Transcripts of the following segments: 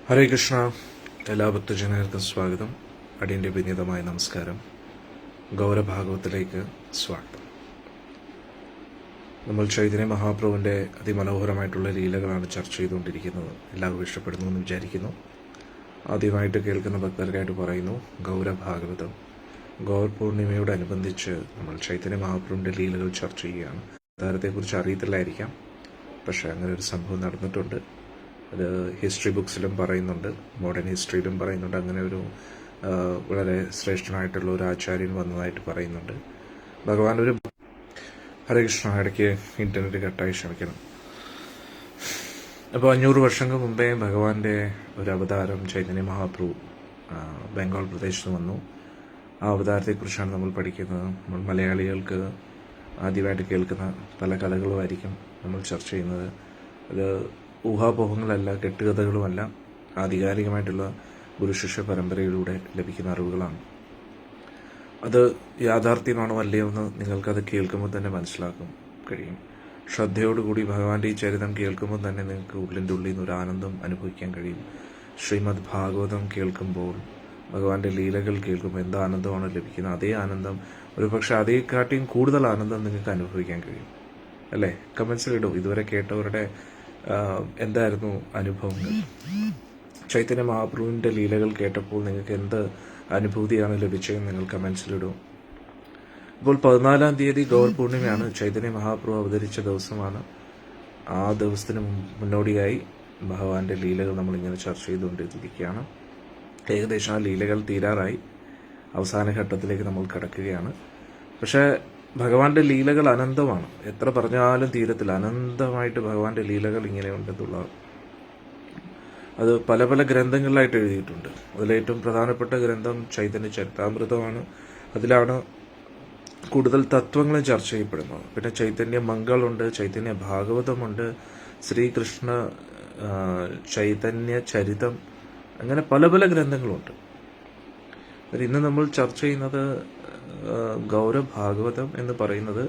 ഹരേ കൃഷ്ണ. എല്ലാ ഭക്തജനങ്ങൾക്കും സ്വാഗതം. അടിയൻ്റെ വിനീതമായ നമസ്കാരം. ഗൗരഭാഗവത്തിലേക്ക് സ്വാഗതം. നമ്മൾ ചൈതന്യ മഹാപ്രഭുവിൻ്റെ അതിമനോഹരമായിട്ടുള്ള ലീലകളാണ് ചർച്ച ചെയ്തുകൊണ്ടിരിക്കുന്നത്. എല്ലാവർക്കും ഇഷ്ടപ്പെടുന്നു എന്ന് വിചാരിക്കുന്നു. ആദ്യമായിട്ട് കേൾക്കുന്ന ഭക്തർക്കായിട്ട് പറയുന്നു, ഗൗരഭാഗവതം ഗൗർ പൂർണിമയോടനുബന്ധിച്ച് നമ്മൾ ചൈതന്യ മഹാപ്രഭുവിൻ്റെ ലീലകൾ ചർച്ച ചെയ്യുകയാണ്. താരത്തെക്കുറിച്ച് അറിയത്തില്ലായിരിക്കാം, പക്ഷേ അങ്ങനെ ഒരു സംഭവം നടന്നിട്ടുണ്ട്. അത് ഹിസ്റ്ററി ബുക്സിലും പറയുന്നുണ്ട്, മോഡേൺ ഹിസ്റ്ററിയിലും പറയുന്നുണ്ട്. അങ്ങനെ ഒരു വളരെ ശ്രേഷ്ഠനായിട്ടുള്ള ഒരു ആചാര്യൻ വന്നതായിട്ട് പറയുന്നുണ്ട്. ഭഗവാൻ ഒരു ഹരേ കൃഷ്ണ, ഇടയ്ക്ക് ഇൻ്റർനെറ്റ് കട്ടായി, ക്ഷമിക്കണം. അപ്പോൾ 500 വർഷങ്ങൾക്ക് മുമ്പേ ഭഗവാന്റെ ഒരു അവതാരം ചൈതന്യ മഹാപ്രഭു ബംഗാൾ പ്രദേശത്ത് വന്നു. ആ അവതാരത്തെക്കുറിച്ചാണ് നമ്മൾ പഠിക്കുന്നത്. നമ്മൾ മലയാളികൾക്ക് ആദ്യമായിട്ട് കേൾക്കുന്ന പല കഥകളുമായിരിക്കും നമ്മൾ ചർച്ച ചെയ്യുന്നത്. അത് ഊഹാപോഹങ്ങളല്ല, കെട്ടുകഥകളുമല്ല, ആധികാരികമായിട്ടുള്ള ഗുരുശിഷ്യ പരമ്പരയിലൂടെ ലഭിക്കുന്ന അറിവുകളാണ്. അത് യാഥാർത്ഥ്യമാണോ അല്ലയോ എന്ന് നിങ്ങൾക്കത് കേൾക്കുമ്പോൾ തന്നെ മനസ്സിലാക്കും കഴിയും. ശ്രദ്ധയോടുകൂടി ഭഗവാന്റെ ഈ ചരിതം കേൾക്കുമ്പോൾ തന്നെ നിങ്ങൾക്ക് ഉള്ളിൻ്റെ ഉള്ളിൽ നിന്ന് ഒരു ആനന്ദം അനുഭവിക്കാൻ കഴിയും. ശ്രീമദ് ഭാഗവതം കേൾക്കുമ്പോൾ, ഭഗവാന്റെ ലീലകൾ കേൾക്കുമ്പോൾ എന്ത് ആനന്ദമാണ് ലഭിക്കുന്നത്, അതേ ആനന്ദം, ഒരു പക്ഷെ അതേക്കാട്ടിയും കൂടുതൽ ആനന്ദം നിങ്ങൾക്ക് അനുഭവിക്കാൻ കഴിയും. അല്ലേ? കമൻസിലിടും ഇതുവരെ കേട്ടവരുടെ എന്തായിരുന്നു അനുഭവങ്ങൾ. ചൈതന്യ മഹാപ്രഭുവിൻ്റെ ലീലകൾ കേട്ടപ്പോൾ നിങ്ങൾക്ക് എന്ത് അനുഭൂതിയാണ് ലഭിച്ചതെന്ന് നിങ്ങൾ കമൻസിലിടും. ഇപ്പോൾ 14-ാം തീയതി ഗൗർ പൂർണിമയാണ്. ചൈതന്യ മഹാപ്രഭു അവതരിച്ച ദിവസമാണ്. ആ ദിവസത്തിന് മുന്നോടിയായി ഭഗവാന്റെ ലീലകൾ നമ്മളിങ്ങനെ ചർച്ച ചെയ്തുകൊണ്ടിരിക്കുകയാണ്. ഏകദേശം ആ ലീലകൾ തീരാറായി, അവസാന ഘട്ടത്തിലേക്ക് നമ്മൾ കടക്കുകയാണ്. പക്ഷേ ഭഗവാന്റെ ലീലകൾ അനന്തമാണ്. എത്ര പറഞ്ഞാലും തീരത്തില്ല. അനന്തമായിട്ട് ഭഗവാന്റെ ലീലകൾ ഇങ്ങനെയുണ്ടെന്നുള്ളത് അത് പല പല ഗ്രന്ഥങ്ങളിലായിട്ട് എഴുതിയിട്ടുണ്ട്. അതിലേറ്റവും പ്രധാനപ്പെട്ട ഗ്രന്ഥം ചൈതന്യ ചരിതാമൃതമാണ്. അതിലാണ് കൂടുതൽ തത്വങ്ങളും ചർച്ച ചെയ്യപ്പെടുന്നത്. പിന്നെ ചൈതന്യ മംഗളുണ്ട്, ചൈതന്യ ഭാഗവതമുണ്ട്, ശ്രീകൃഷ്ണ ചൈതന്യ ചരിതം, അങ്ങനെ പല പല ഗ്രന്ഥങ്ങളുണ്ട്. ഇന്ന് നമ്മൾ ചർച്ച ചെയ്യുന്നത് ഗൗരഭാഗവതം എന്ന് പറയുന്നത്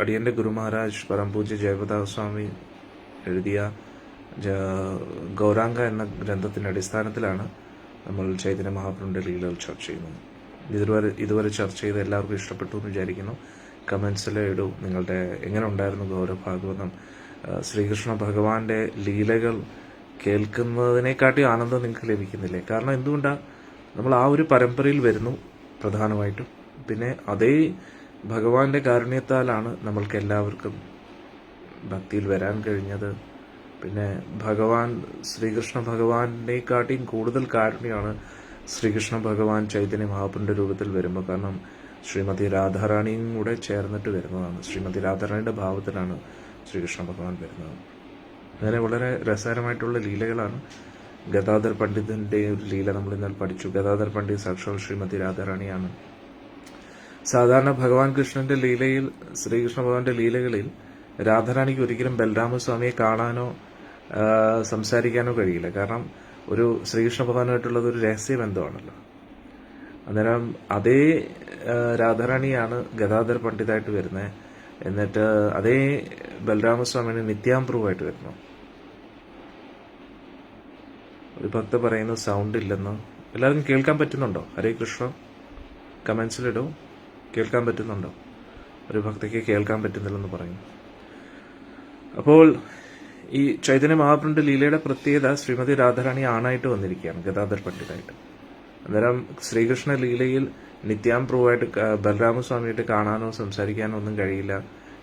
അടിയന്റെ ഗുരു മഹാരാജ് പരംപൂജ്യ ജയപ്രതാപ് സ്വാമി എഴുതിയ ഗൗരാംഗ എന്ന ഗ്രന്ഥത്തിന്റെ അടിസ്ഥാനത്തിലാണ് നമ്മൾ ചൈതന്യ മഹാപ്രഭുവിന്റെ ലീലകൾ ചർച്ച ചെയ്യുന്നത്. ഇതുവരെ ചർച്ച ചെയ്ത് എല്ലാവർക്കും ഇഷ്ടപ്പെട്ടു എന്ന് വിചാരിക്കുന്നു. കമൻസിൽ ഇടൂ നിങ്ങളുടെ എങ്ങനെ ഉണ്ടായിരുന്നു ഗൗരഭാഗവതം. ശ്രീകൃഷ്ണ ഭഗവാന്റെ ലീലകൾ കേൾക്കുന്നതിനെക്കാട്ടി ആനന്ദം നിങ്ങൾക്ക് ലഭിക്കുന്നില്ലേ? കാരണം എന്തുകൊണ്ടാണ്? നമ്മൾ ആ ഒരു പരമ്പരയിൽ വരുന്നു പ്രധാനമായിട്ടും. പിന്നെ അതേ ഭഗവാന്റെ കാരുണ്യത്താലാണ് നമ്മൾക്ക് എല്ലാവർക്കും ഭക്തിയിൽ വരാൻ കഴിഞ്ഞത്. പിന്നെ ശ്രീകൃഷ്ണ ഭഗവാനെക്കാട്ടിയും കൂടുതൽ കാരുണ്യമാണ് ശ്രീകൃഷ്ണ ഭഗവാൻ ചൈതന്യ മഹാപ്രഭുവിന്റെ രൂപത്തിൽ വരുമ്പോൾ. കാരണം ശ്രീമതി രാധാറാണിയും കൂടെ ചേർന്നിട്ട് വരുന്നതാണ്. ശ്രീമതി രാധാറാണിയുടെ ഭാവത്തിലാണ് ശ്രീകൃഷ്ണ ഭഗവാൻ വരുന്നത്. അങ്ങനെ വളരെ രസകരമായിട്ടുള്ള ലീലകളാണ്. ഗദാധർ പണ്ഡിതന്റെ ഒരു ലീല നമ്മൾ ഇന്നലെ പഠിച്ചു. ഗദാധർ പണ്ഡിത് സാക്ഷാൽ ശ്രീമതി രാധാറാണിയാണ്. സാധാരണ ഭഗവാൻ കൃഷ്ണന്റെ ലീലയിൽ, ശ്രീകൃഷ്ണ ഭഗവാന്റെ ലീലകളിൽ രാധാറാണിക്ക് ഒരിക്കലും ബലരാമസ്വാമിയെ കാണാനോ സംസാരിക്കാനോ കഴിയില്ല. കാരണം ഒരു ശ്രീകൃഷ്ണ ഭഗവാനുമായിട്ടുള്ളത് ഒരു രഹസ്യബന്ധമാണല്ലോ. അന്നേരം അതേ രാധാറാണിയാണ് ഗദാധർ പണ്ഡിതായിട്ട് വരുന്നത്. എന്നിട്ട് അതേ ബലരാമസ്വാമിന് നിത്യാംപ്രൂവായിട്ട് വരുന്നു. ഒരു ഭക്ത പറയുന്നു സൗണ്ട് ഇല്ലെന്ന്. എല്ലാവർക്കും കേൾക്കാൻ പറ്റുന്നുണ്ടോ? ഹരേ കൃഷ്ണ, കമൻസിലിടൂ. കേൾക്കാൻ പറ്റുന്നുണ്ടോ? ഒരു ഭക്തയ്ക്ക് കേൾക്കാൻ പറ്റുന്നില്ലെന്ന് പറയുന്നു. അപ്പോൾ ഈ ചൈതന്യ മഹാപ്രഭുവിന്റെ ലീലയുടെ പ്രത്യേകത, ശ്രീമതി രാധാറാണി ആണായിട്ട് വന്നിരിക്കുകയാണ്, ഗദാധർ പണ്ഡിതായിട്ട്. അന്നേരം ശ്രീകൃഷ്ണ ലീലയിൽ നിത്യാംപ്രൂവായിട്ട് ബലരാമസ്വാമിയായിട്ട് കാണാനോ സംസാരിക്കാനോ ഒന്നും കഴിയില്ല.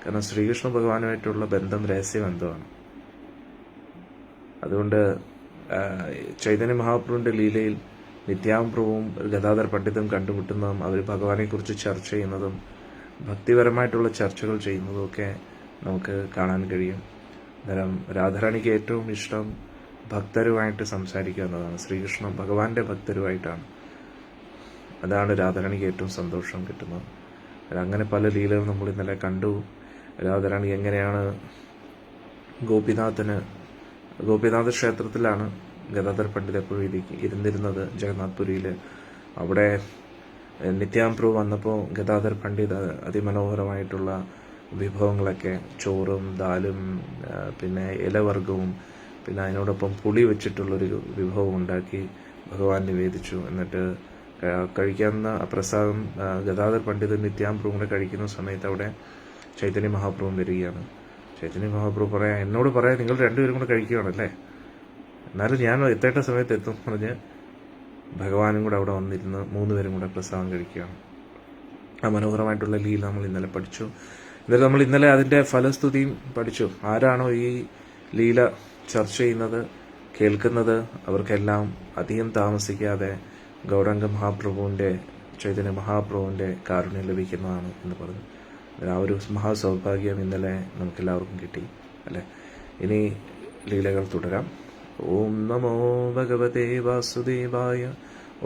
കാരണം ശ്രീകൃഷ്ണ ഭഗവാനുമായിട്ടുള്ള ബന്ധം രഹസ്യബന്ധമാണ്. അതുകൊണ്ട് ചൈതന്യ മഹാപ്രഭുവിന്റെ ലീലയിൽ നിത്യാംപ്രഭുവും ഗദാധർ പണ്ഡിതും കണ്ടുമുട്ടുന്നതും അവർ ഭഗവാനെക്കുറിച്ച് ചർച്ച ചെയ്യുന്നതും ഭക്തിപരമായിട്ടുള്ള ചർച്ചകൾ ചെയ്യുന്നതും ഒക്കെ നമുക്ക് കാണാൻ കഴിയും. അന്നേരം രാധാറാണിക്ക് ഏറ്റവും ഇഷ്ടം ഭക്തരുമായിട്ട് സംസാരിക്കുക എന്നതാണ്. ശ്രീകൃഷ്ണ ഭഗവാന്റെ ഭക്തരുമായിട്ടാണ്. അതാണ് രാധാറാണിക്ക് ഏറ്റവും സന്തോഷം കിട്ടുന്നത്. അങ്ങനെ പല ലീലകൾ നമ്മൾ ഇന്നലെ കണ്ടു. രാധാറാണി എങ്ങനെയാണ് ഗോപിനാഥ ക്ഷേത്രത്തിലാണ് ഗദാധർ പണ്ഡിത് എപ്പോഴും ഇരുന്നിരുന്നത്, ജഗന്നാഥ്പുരിയിൽ. അവിടെ നിത്യാംപ്രഭു വന്നപ്പോൾ ഗദാധർ പണ്ഡിത് അതിമനോഹരമായിട്ടുള്ള വിഭവങ്ങളൊക്കെ, ചോറും ദാലും പിന്നെ ഇലവർഗവും പിന്നെ അതിനോടൊപ്പം പുളി വെച്ചിട്ടുള്ളൊരു വിഭവം ഉണ്ടാക്കി ഭഗവാൻ നിവേദിച്ചു. എന്നിട്ട് കഴിക്കാവുന്ന പ്രസാദം ഗദാധർ പണ്ഡിതൻ നിത്യാംപ്രഭുവും കൂടെ കഴിക്കുന്ന സമയത്ത് അവിടെ ചൈതന്യ മഹാപ്രഭുവും വരികയാണ്. ചൈതന്യ മഹാപ്രഭു എന്നോട് പറയാം, നിങ്ങൾ രണ്ടുപേരും കൂടെ കഴിക്കുകയാണല്ലേ, എന്നാലും ഞാൻ എത്തേണ്ട സമയത്ത് എത്തും പറഞ്ഞ് ഭഗവാനും കൂടെ അവിടെ വന്നിരുന്ന് 3 പേരും കൂടെ പ്രസാദം കഴിക്കുകയാണ്. ആ മനോഹരമായിട്ടുള്ള ലീല നമ്മൾ ഇന്നലെ പഠിച്ചു. എന്നിട്ട് നമ്മൾ ഇന്നലെ അതിൻ്റെ ഫലസ്തുതിയും പഠിച്ചു. ആരാണോ ഈ ലീല ചർച്ച ചെയ്യുന്നത്, കേൾക്കുന്നത്, അവർക്കെല്ലാം അധികം താമസിക്കാതെ ഗൗരാംഗ മഹാപ്രഭുവിൻ്റെ, ചൈതന്യ മഹാപ്രഭുവിൻ്റെ കാരുണ്യം ലഭിക്കുന്നതാണ് എന്ന് പറഞ്ഞു. ആ ഒരു മഹാസൗഭാഗ്യം ഇന്നലെ നമുക്കെല്ലാവർക്കും കിട്ടി അല്ലേ. ഇനി ലീലകൾ തുടരാം. ഓം നമോ ഭഗവതേ വാസുദേവായ,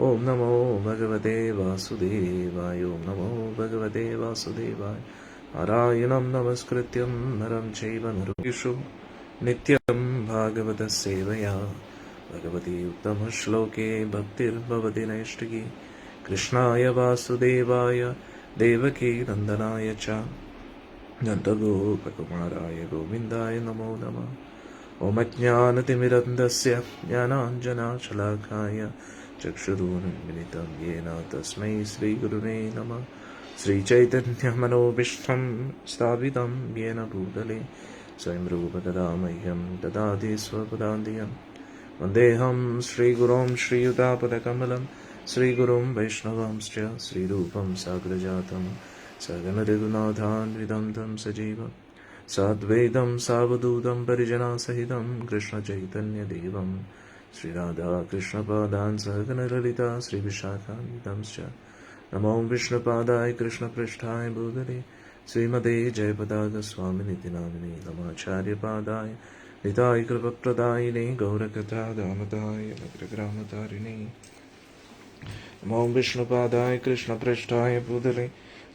ഓം നമോ ഭഗവതേ വാസുദേവായ, ഓം നമോ ഭഗവതേ വാസുദേവായ. നാരായണം നമസ്കൃത്യം നരം ചൈവ നരോഷു നിത്യം ഭാഗവത സേവയാ ഭഗവതി ഉത്തമ ശ്ലോകേ ഭക്തിർഭവതി നൈഷ്ഠികി. കൃഷ്ണായ വാസുദേവായ ദേവകീ നന്ദനായ ച നന്ദഗോപകുമാരായ ഗോവിന്ദായ നമോ നമഃ. ഓം അജ്ഞാനതിമിരന്ധസ്യ ജ്ഞാനാഞ്ജനശലാഖായ ചക്ഷുരുന്മിലിതം യേന തസ്മൈ ശ്രീഗുരുവേ നമഃ. ശ്രീചൈതന്യമനോഭീഷ്ടം സ്ഥാപിതം യേന ഭൂതലേ സ്വയം രൂപതദാ മഹ്യം ദദാതി സ്വപദാന്തികം. വന്ദേഹം ശ്രീഗുരോം ശ്രീയുതാപദകമലം ശ്രീഗുരും വൈഷ്ണവാംശ്ച ശ്രീരൂപം സാഗ്രജാതം സഗണരഘുനാഥാന്വിതം തം സജീവം സാദ്വൈതം സാവധൂതം പരിജനാസഹിതം കൃഷ്ണചൈതന്യദേവം ശ്രീരാധാകൃഷ്ണപാദാൻ സഗണലളിതാ ശ്രീവിശാഖാന്വിതം ച. നമോ വിഷ്ണുപാദായ കൃഷ്ണപൃഷ്ഠായ ഭൂതലേ ശ്രീമതേ ജയപതാകസ്വാമിനിതി നാമിനേ. നമാചാര്യപാദായ നിതായ കൃപപ്രദായിനേ ഗൗരകഥാദാമതായ നഗരഗ്രാമതാരിണേ. നമോ വിഷ്ണുപാദായ കൃഷ്ണപൃഷ്ഠായ ഭൂതലേ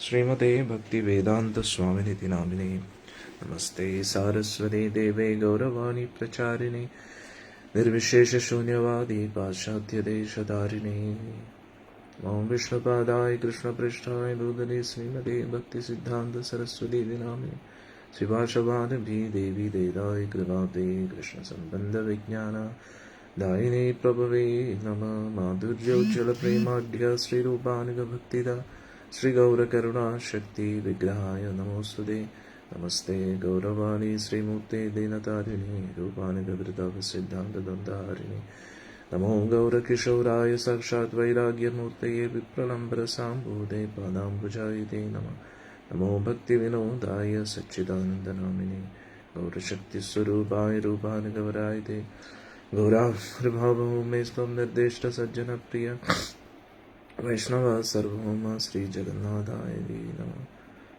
ശ്രീമതേ ഭക്തിവേദാന്തസ്വാമിനിതി നാമിനേ. നമസ്തേ സാരസ്വതേ ദേവേ ഗൗരവാണി പ്രചാരിണേ നിർവിശേഷശൂന്യവാദി പാശ്ചാത്യദേശധാരിണേ. നമോ വിഷ്ണുപാദായ കൃഷ്ണപൃഷ്ഠായ ഭൂതലേ ശ്രീമതേ ഭക്തിസിദ്ധാന്ത സരസ്വതീ നാമിനേ. ശ്രീഭാഷവാദഭി ദേവി ദേദായ കൃപാബ്ദേ കൃഷ്ണസംബന്ധ വിജ്ഞാന ദായിനേ പ്രഭവേ നമഃ. മാധുര്യോജ്വല പ്രേമാഢ്യ ശ്രീരൂപാനുഗഭക്തിദ ശ്രീഗൗരകരുണാശക്തി വിഗ്രഹായ നമോസ്തുതേ. നമസ്തേ ഗൗരവാണി ശ്രീമൂർത്തേ ദീനതാരിണി രൂപാനുഗവൃതസിദ്ധാന്തദന്താരിണി. നമോ ഗൗരകിശോരായ സാക്ഷാത് വൈരാഗ്യമൂർത്തയേ വിപ്രലംബരസാംഭൂതേ പാദാംബുജായതേ നമഃ. നമോ ഭക്തിവിനോദായ സച്ചിദാനന്ദനാമിനേ ഗൗരശക്തിസ്വരൂപായ രൂപാനുഗവരായ തേ ഗൗരാവിർഭാവമേ സ്വം നിർദ്ദിഷ്ട സജ്ജനപ്രിയ വൈഷ്ണവ സർവഭൗമ ശ്രീജഗന്നാഥായ തേ നമഃ.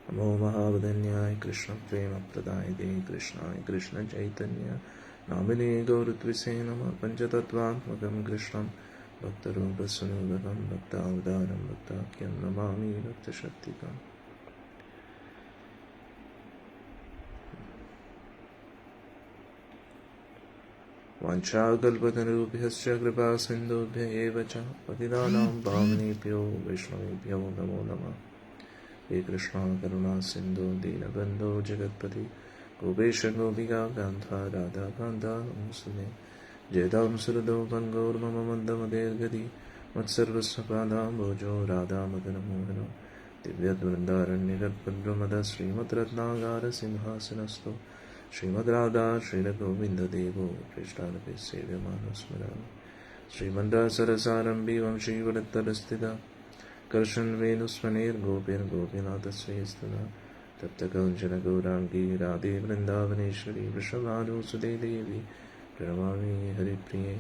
നമോ മഹാവദന്യായ കൃഷ്ണപ്രേമപ്രദായ തേ കൃഷ്ണായ കൃഷ്ണചൈതന്യ നാമിനേ ഗൗരത്വിസേ നമഃ. പഞ്ചതത്വാത്മകം കൃഷ്ണം ഭക്തരൂപസ്വരൂപകം ഭക്താവതാരം ഭക്താഖ്യം നമാമി ഭക്തശക്തികം. വാഞ്ചാകൽപതരുഭ്യശ്ച കൃപാസിന്ധുഭ്യ ഏവ ച പതിതാനാം പാവനേഭ്യോ വൈഷ്ണവേഭ്യോ നമോ നമഃ. ഹേ കൃഷ്ണ കരുണാ സിന്ധു ദീനബന്ധോ ജഗത്പതി ഗോപേശ ഗോപികാ കാന്ത രാധാകാന്ത നമോസ്തുതേ. ജയതാം സുഹൃദോ ഭംഗോർമമ മന്ദമതേർഗതി മത്സർവസ്വപാദാംബോജോ രാധാമദനമോഹനോ ദിവ്യവൃന്ദാരണ്യഗർഭദ്രുമദ ശ്രീമദ്രത്നാകാര സിംഹാസനസ്ഥോ ശ്രീമദ് രാധാ ശ്രീരഗോവിന്ദദേവോ പൃഷ്ഠാനപി സേവ്യമാനോ സ്മരാമി. ശ്രീമദ്രാസരസാരംഭി വംശീവടത്തരസ്ഥിത കർഷൻ വേണുസ്മനേർഗോപിർഗോപിനാഥസ്വൈസ്തുത തപ്തകൗഞ്ചന ഗൗരാംഗീ രാധേ വൃന്ദാവനേശ്വരി വൃഷഭാനുസുതേ ദേവി പ്രണമാമി ഹരിപ്രിയേ.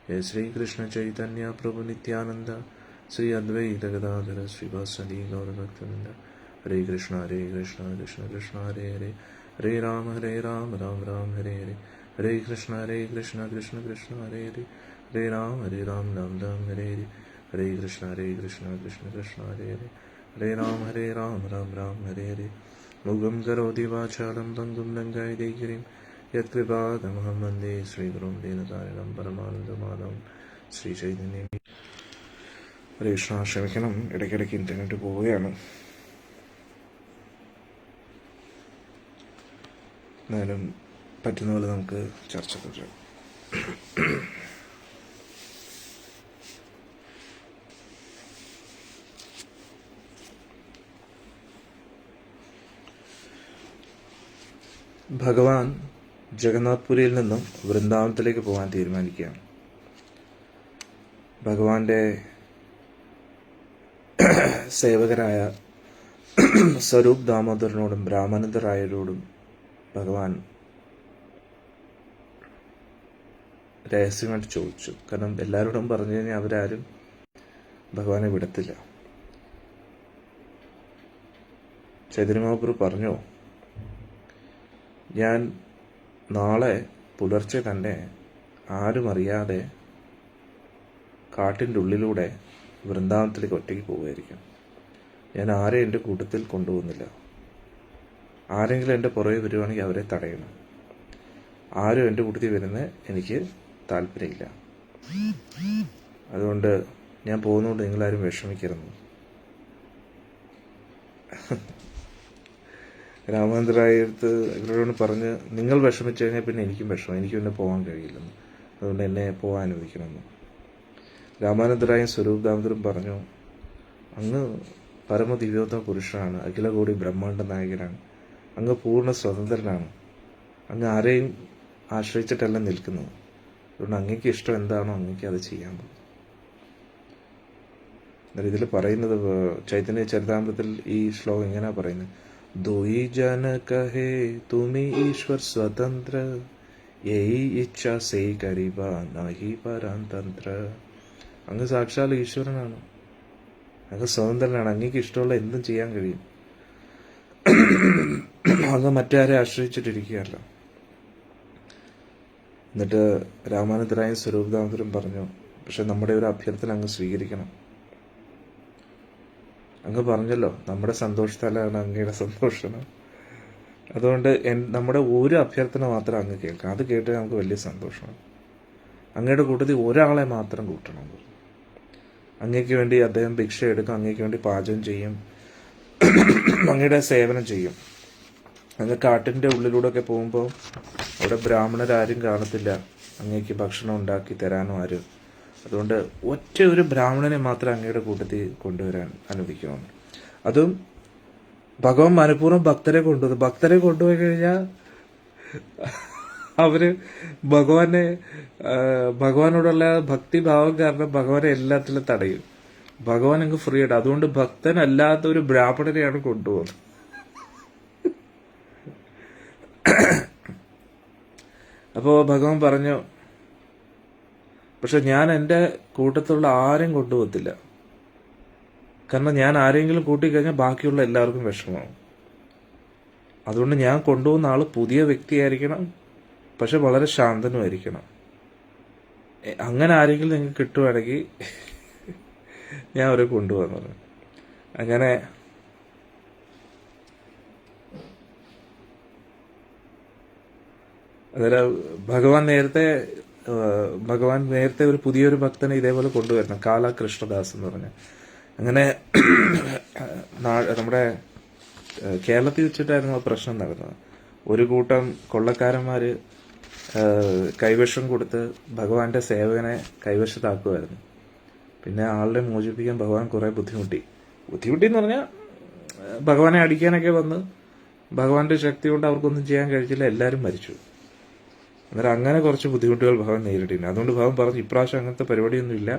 ജയ ശ്രീകൃഷ്ണ ചൈതന്യ പ്രഭു നിത്യാനന്ദ ശ്രീ അദ്വൈത ഗദാധര ശ്രീവാസദി ഗൗരഭക്തവൃന്ദ. ഹരേ കൃഷ്ണ കൃഷ്ണ കൃഷ്ണ ഹരേ ഹരേ ഹരേ രാം രാം രാം ഹരേ ഹരേ. ഹരേ കൃഷ്ണ കൃഷ്ണ കൃഷ്ണ ഹരേ ഹരേ ഹരേ രാം രാം രാം ഹരേ ഹരേ. ഹരേ കൃഷ്ണ കൃഷ്ണ കൃഷ്ണ ഹരേ ഹരേ ഹരേ രാം രാം രാം ഹരേ ഹരേ. മുഖം കരോതി വാചാലം ഭംഗും ലങ്കായതേ ഗിരിം യത്കൃപാതമഹം വന്ദേ ശ്രീഗുരും ദീനതാരിണം പരമാനന്ദമാധവം ശ്രീ ചൈതന്യം. ഹരേ കൃഷ്ണ. ക്ഷമിക്കണം, ഇടയ്ക്കിടയ്ക്ക് ഇൻ്റർനെറ്റ് പോവുകയാണ്. എന്നാലും പറ്റുന്ന പോലെ നമുക്ക് ചർച്ച തുടരാം. ഭഗവാൻ ജഗന്നാഥ്പുരിയിൽ നിന്നും വൃന്ദാവനത്തിലേക്ക് പോകാൻ തീരുമാനിക്കുകയാണ്. ഭഗവാന്റെ സേവകരായ സ്വരൂപ് ദാമോദരനോടും രാമാനന്ദ റായരോടും ഭഗവാൻ രഹസ്യമായിട്ട് ചോദിച്ചു. കാരണം എല്ലാവരോടും പറഞ്ഞു കഴിഞ്ഞാൽ അവരാരും ഭഗവാനെ വിടത്തില്ല. ചൈതന്യ മഹാപ്രഭു പറഞ്ഞു, ഞാൻ നാളെ പുലർച്ചെ തന്നെ ആരും അറിയാതെ കാട്ടിൻ്റെ ഉള്ളിലൂടെ വൃന്ദാവനത്തിലേക്ക് ഒറ്റയ്ക്ക് പോവുമായിരിക്കും. ഞാൻ ആരെയും എൻ്റെ കൂട്ടത്തിൽ കൊണ്ടുപോകുന്നില്ല. ആരെങ്കിലും എൻ്റെ പുറകെ വരുവാണെങ്കിൽ അവരെ തടയണം. ആരും എൻ്റെ കൂട്ടത്തിൽ വരുന്നത് എനിക്ക് താല്പര്യമില്ല. അതുകൊണ്ട് ഞാൻ പോകുന്നതുകൊണ്ട് നിങ്ങളാരും വിഷമിക്കരുത്. രാമാനന്ദറായടുത്ത് ഇവരോട് പറഞ്ഞ്, നിങ്ങൾ വിഷമിച്ചു കഴിഞ്ഞാൽ പിന്നെ എനിക്കും വിഷമം, എനിക്കും പിന്നെ പോകാൻ കഴിയില്ലെന്ന്, അതുകൊണ്ട് എന്നെ പോകാൻ അനുവദിക്കണമെന്ന്. രാമാനന്ദറായും സ്വരൂപ് ദാമോദരും പറഞ്ഞു, അങ്ങ് പരമദിവ്യോത്തമ പുരുഷനാണ്, അഖിലകോടി ബ്രഹ്മാണ്ഡ നായകനാണ്, അങ്ങ് പൂർണ്ണ സ്വതന്ത്രനാണ്, അങ്ങ് ആരെയും ആശ്രയിച്ചിട്ടല്ല നിൽക്കുന്നത്. അതുകൊണ്ട് അങ്ങേക്ക് ഇഷ്ടം എന്താണോ അങ്ങേക്ക് അത് ചെയ്യാൻ പോകും. എന്നാൽ ഇതിൽ പറയുന്നത്, ചൈതന്യ ചരിതാമൃതത്തിൽ ഈ ശ്ലോകം ഇങ്ങനെ പറയുന്നത്, ദോയി ജന കഹേ തുമി ഈശ്വർ സ്വതന്ത്ര യഹി ഇച്ഛ സേ കരീബ നഹി പരാന്തന്ത്ര. അങ്ങ് സാക്ഷാൽ ഈശ്വരനാണ്, അങ്ങ് സ്വതന്ത്രനാണ്, അങ്ങേക്ക് ഇഷ്ടമുള്ള എന്തും ചെയ്യാൻ കഴിയും. അങ്ങ് മറ്റാരെ ആശ്രയിച്ചിട്ടിരിക്കുകയല്ല. എന്നിട്ട് രാമാനന്ദറായും സ്വരൂപ് ദാമോദരും പറഞ്ഞു, പക്ഷെ നമ്മുടെ ഒരു അഭ്യർത്ഥന അങ്ങ് സ്വീകരിക്കണം. അങ്ങ് പറഞ്ഞല്ലോ നമ്മുടെ സന്തോഷത്താലാണ് അങ്ങയുടെ സന്തോഷം. അതുകൊണ്ട് നമ്മുടെ ഒരു അഭ്യർത്ഥന മാത്രം അങ്ങ് കേൾക്കാം. അത് കേട്ട് നമുക്ക് വലിയ സന്തോഷമാണ്. അങ്ങയുടെ കൂട്ടത്തിൽ ഒരാളെ മാത്രം കൂട്ടണം. അങ്ങേക്ക് വേണ്ടി അദ്ദേഹം ഭിക്ഷ എടുക്കും, അങ്ങേക്ക് വേണ്ടി പാചകം ചെയ്യും, അങ്ങയുടെ സേവനം ചെയ്യും. അങ്ങ് കാട്ടിൻ്റെ ഉള്ളിലൂടെയൊക്കെ പോകുമ്പോൾ അവിടെ ബ്രാഹ്മണരാരും കാണത്തില്ല അങ്ങേക്ക് ഭക്ഷണം ഉണ്ടാക്കി തരാനോ ആരും. അതുകൊണ്ട് ഒറ്റ ഒരു ബ്രാഹ്മണനെ മാത്രം അങ്ങയുടെ കൂട്ടത്തിൽ കൊണ്ടുവരാൻ അനുവദിക്കണം. അതും ഭഗവാൻ മനഃപൂർവ്വം ഭക്തരെ കൊണ്ടുപോയി കഴിഞ്ഞാൽ അവര് ഭഗവാനോടുള്ള ഭക്തിഭാവം കാരണം ഭഗവാനെ എല്ലാത്തിലും തടയും. ഭഗവാൻ അങ്ങ് ഫ്രീ ആയിട്ട്. അതുകൊണ്ട് ഭക്തനല്ലാത്ത ഒരു ബ്രാഹ്മണനെയാണ് കൊണ്ടുപോകുന്നത്. അപ്പോൾ ഭഗവാൻ പറഞ്ഞു, പക്ഷെ ഞാൻ എൻ്റെ കൂട്ടത്തിലുള്ള ആരെയും കൊണ്ടുപോകത്തില്ല. കാരണം ഞാൻ ആരെങ്കിലും കൂട്ടിക്കഴിഞ്ഞാൽ ബാക്കിയുള്ള എല്ലാവർക്കും വിഷമമാവും. അതുകൊണ്ട് ഞാൻ കൊണ്ടുപോകുന്ന ആൾ പുതിയ വ്യക്തിയായിരിക്കണം, പക്ഷെ വളരെ ശാന്തനുമായിരിക്കണം. അങ്ങനെ ആരെങ്കിലും നിങ്ങൾക്ക് കിട്ടുവാണെങ്കിൽ ഞാൻ അവരെ കൊണ്ടുപോകാന്ന് പറഞ്ഞു. അങ്ങനെ അന്നേരം ഭഗവാൻ നേരത്തെ ഒരു പുതിയൊരു ഭക്തനെ ഇതേപോലെ കൊണ്ടുവരണം, കാല കൃഷ്ണദാസ് എന്ന് പറഞ്ഞ. അങ്ങനെ നമ്മുടെ കേരളത്തിൽ വെച്ചിട്ടായിരുന്നു ആ പ്രശ്നം നടന്നത്. ഒരു കൂട്ടം കൊള്ളക്കാരന്മാര് കൈവശം കൊടുത്ത് ഭഗവാന്റെ സേവകനെ കൈവശത്താക്കുമായിരുന്നു. പിന്നെ ആളുടെ മോചിപ്പിക്കാൻ ഭഗവാൻ കുറെ ബുദ്ധിമുട്ടി എന്ന് പറഞ്ഞാൽ ഭഗവാനെ അടിക്കാനൊക്കെ വന്ന് ഭഗവാന്റെ ശക്തി കൊണ്ട് അവർക്കൊന്നും ചെയ്യാൻ കഴിച്ചില്ല, എല്ലാവരും മരിച്ചു. അന്നേരം അങ്ങനെ കുറച്ച് ബുദ്ധിമുട്ടുകൾ ഭഗവാൻ നേരിട്ടിരുന്നു. അതുകൊണ്ട് ഭഗവാൻ പറഞ്ഞു, ഇപ്രാവശ്യം അങ്ങനത്തെ പരിപാടിയൊന്നുമില്ല,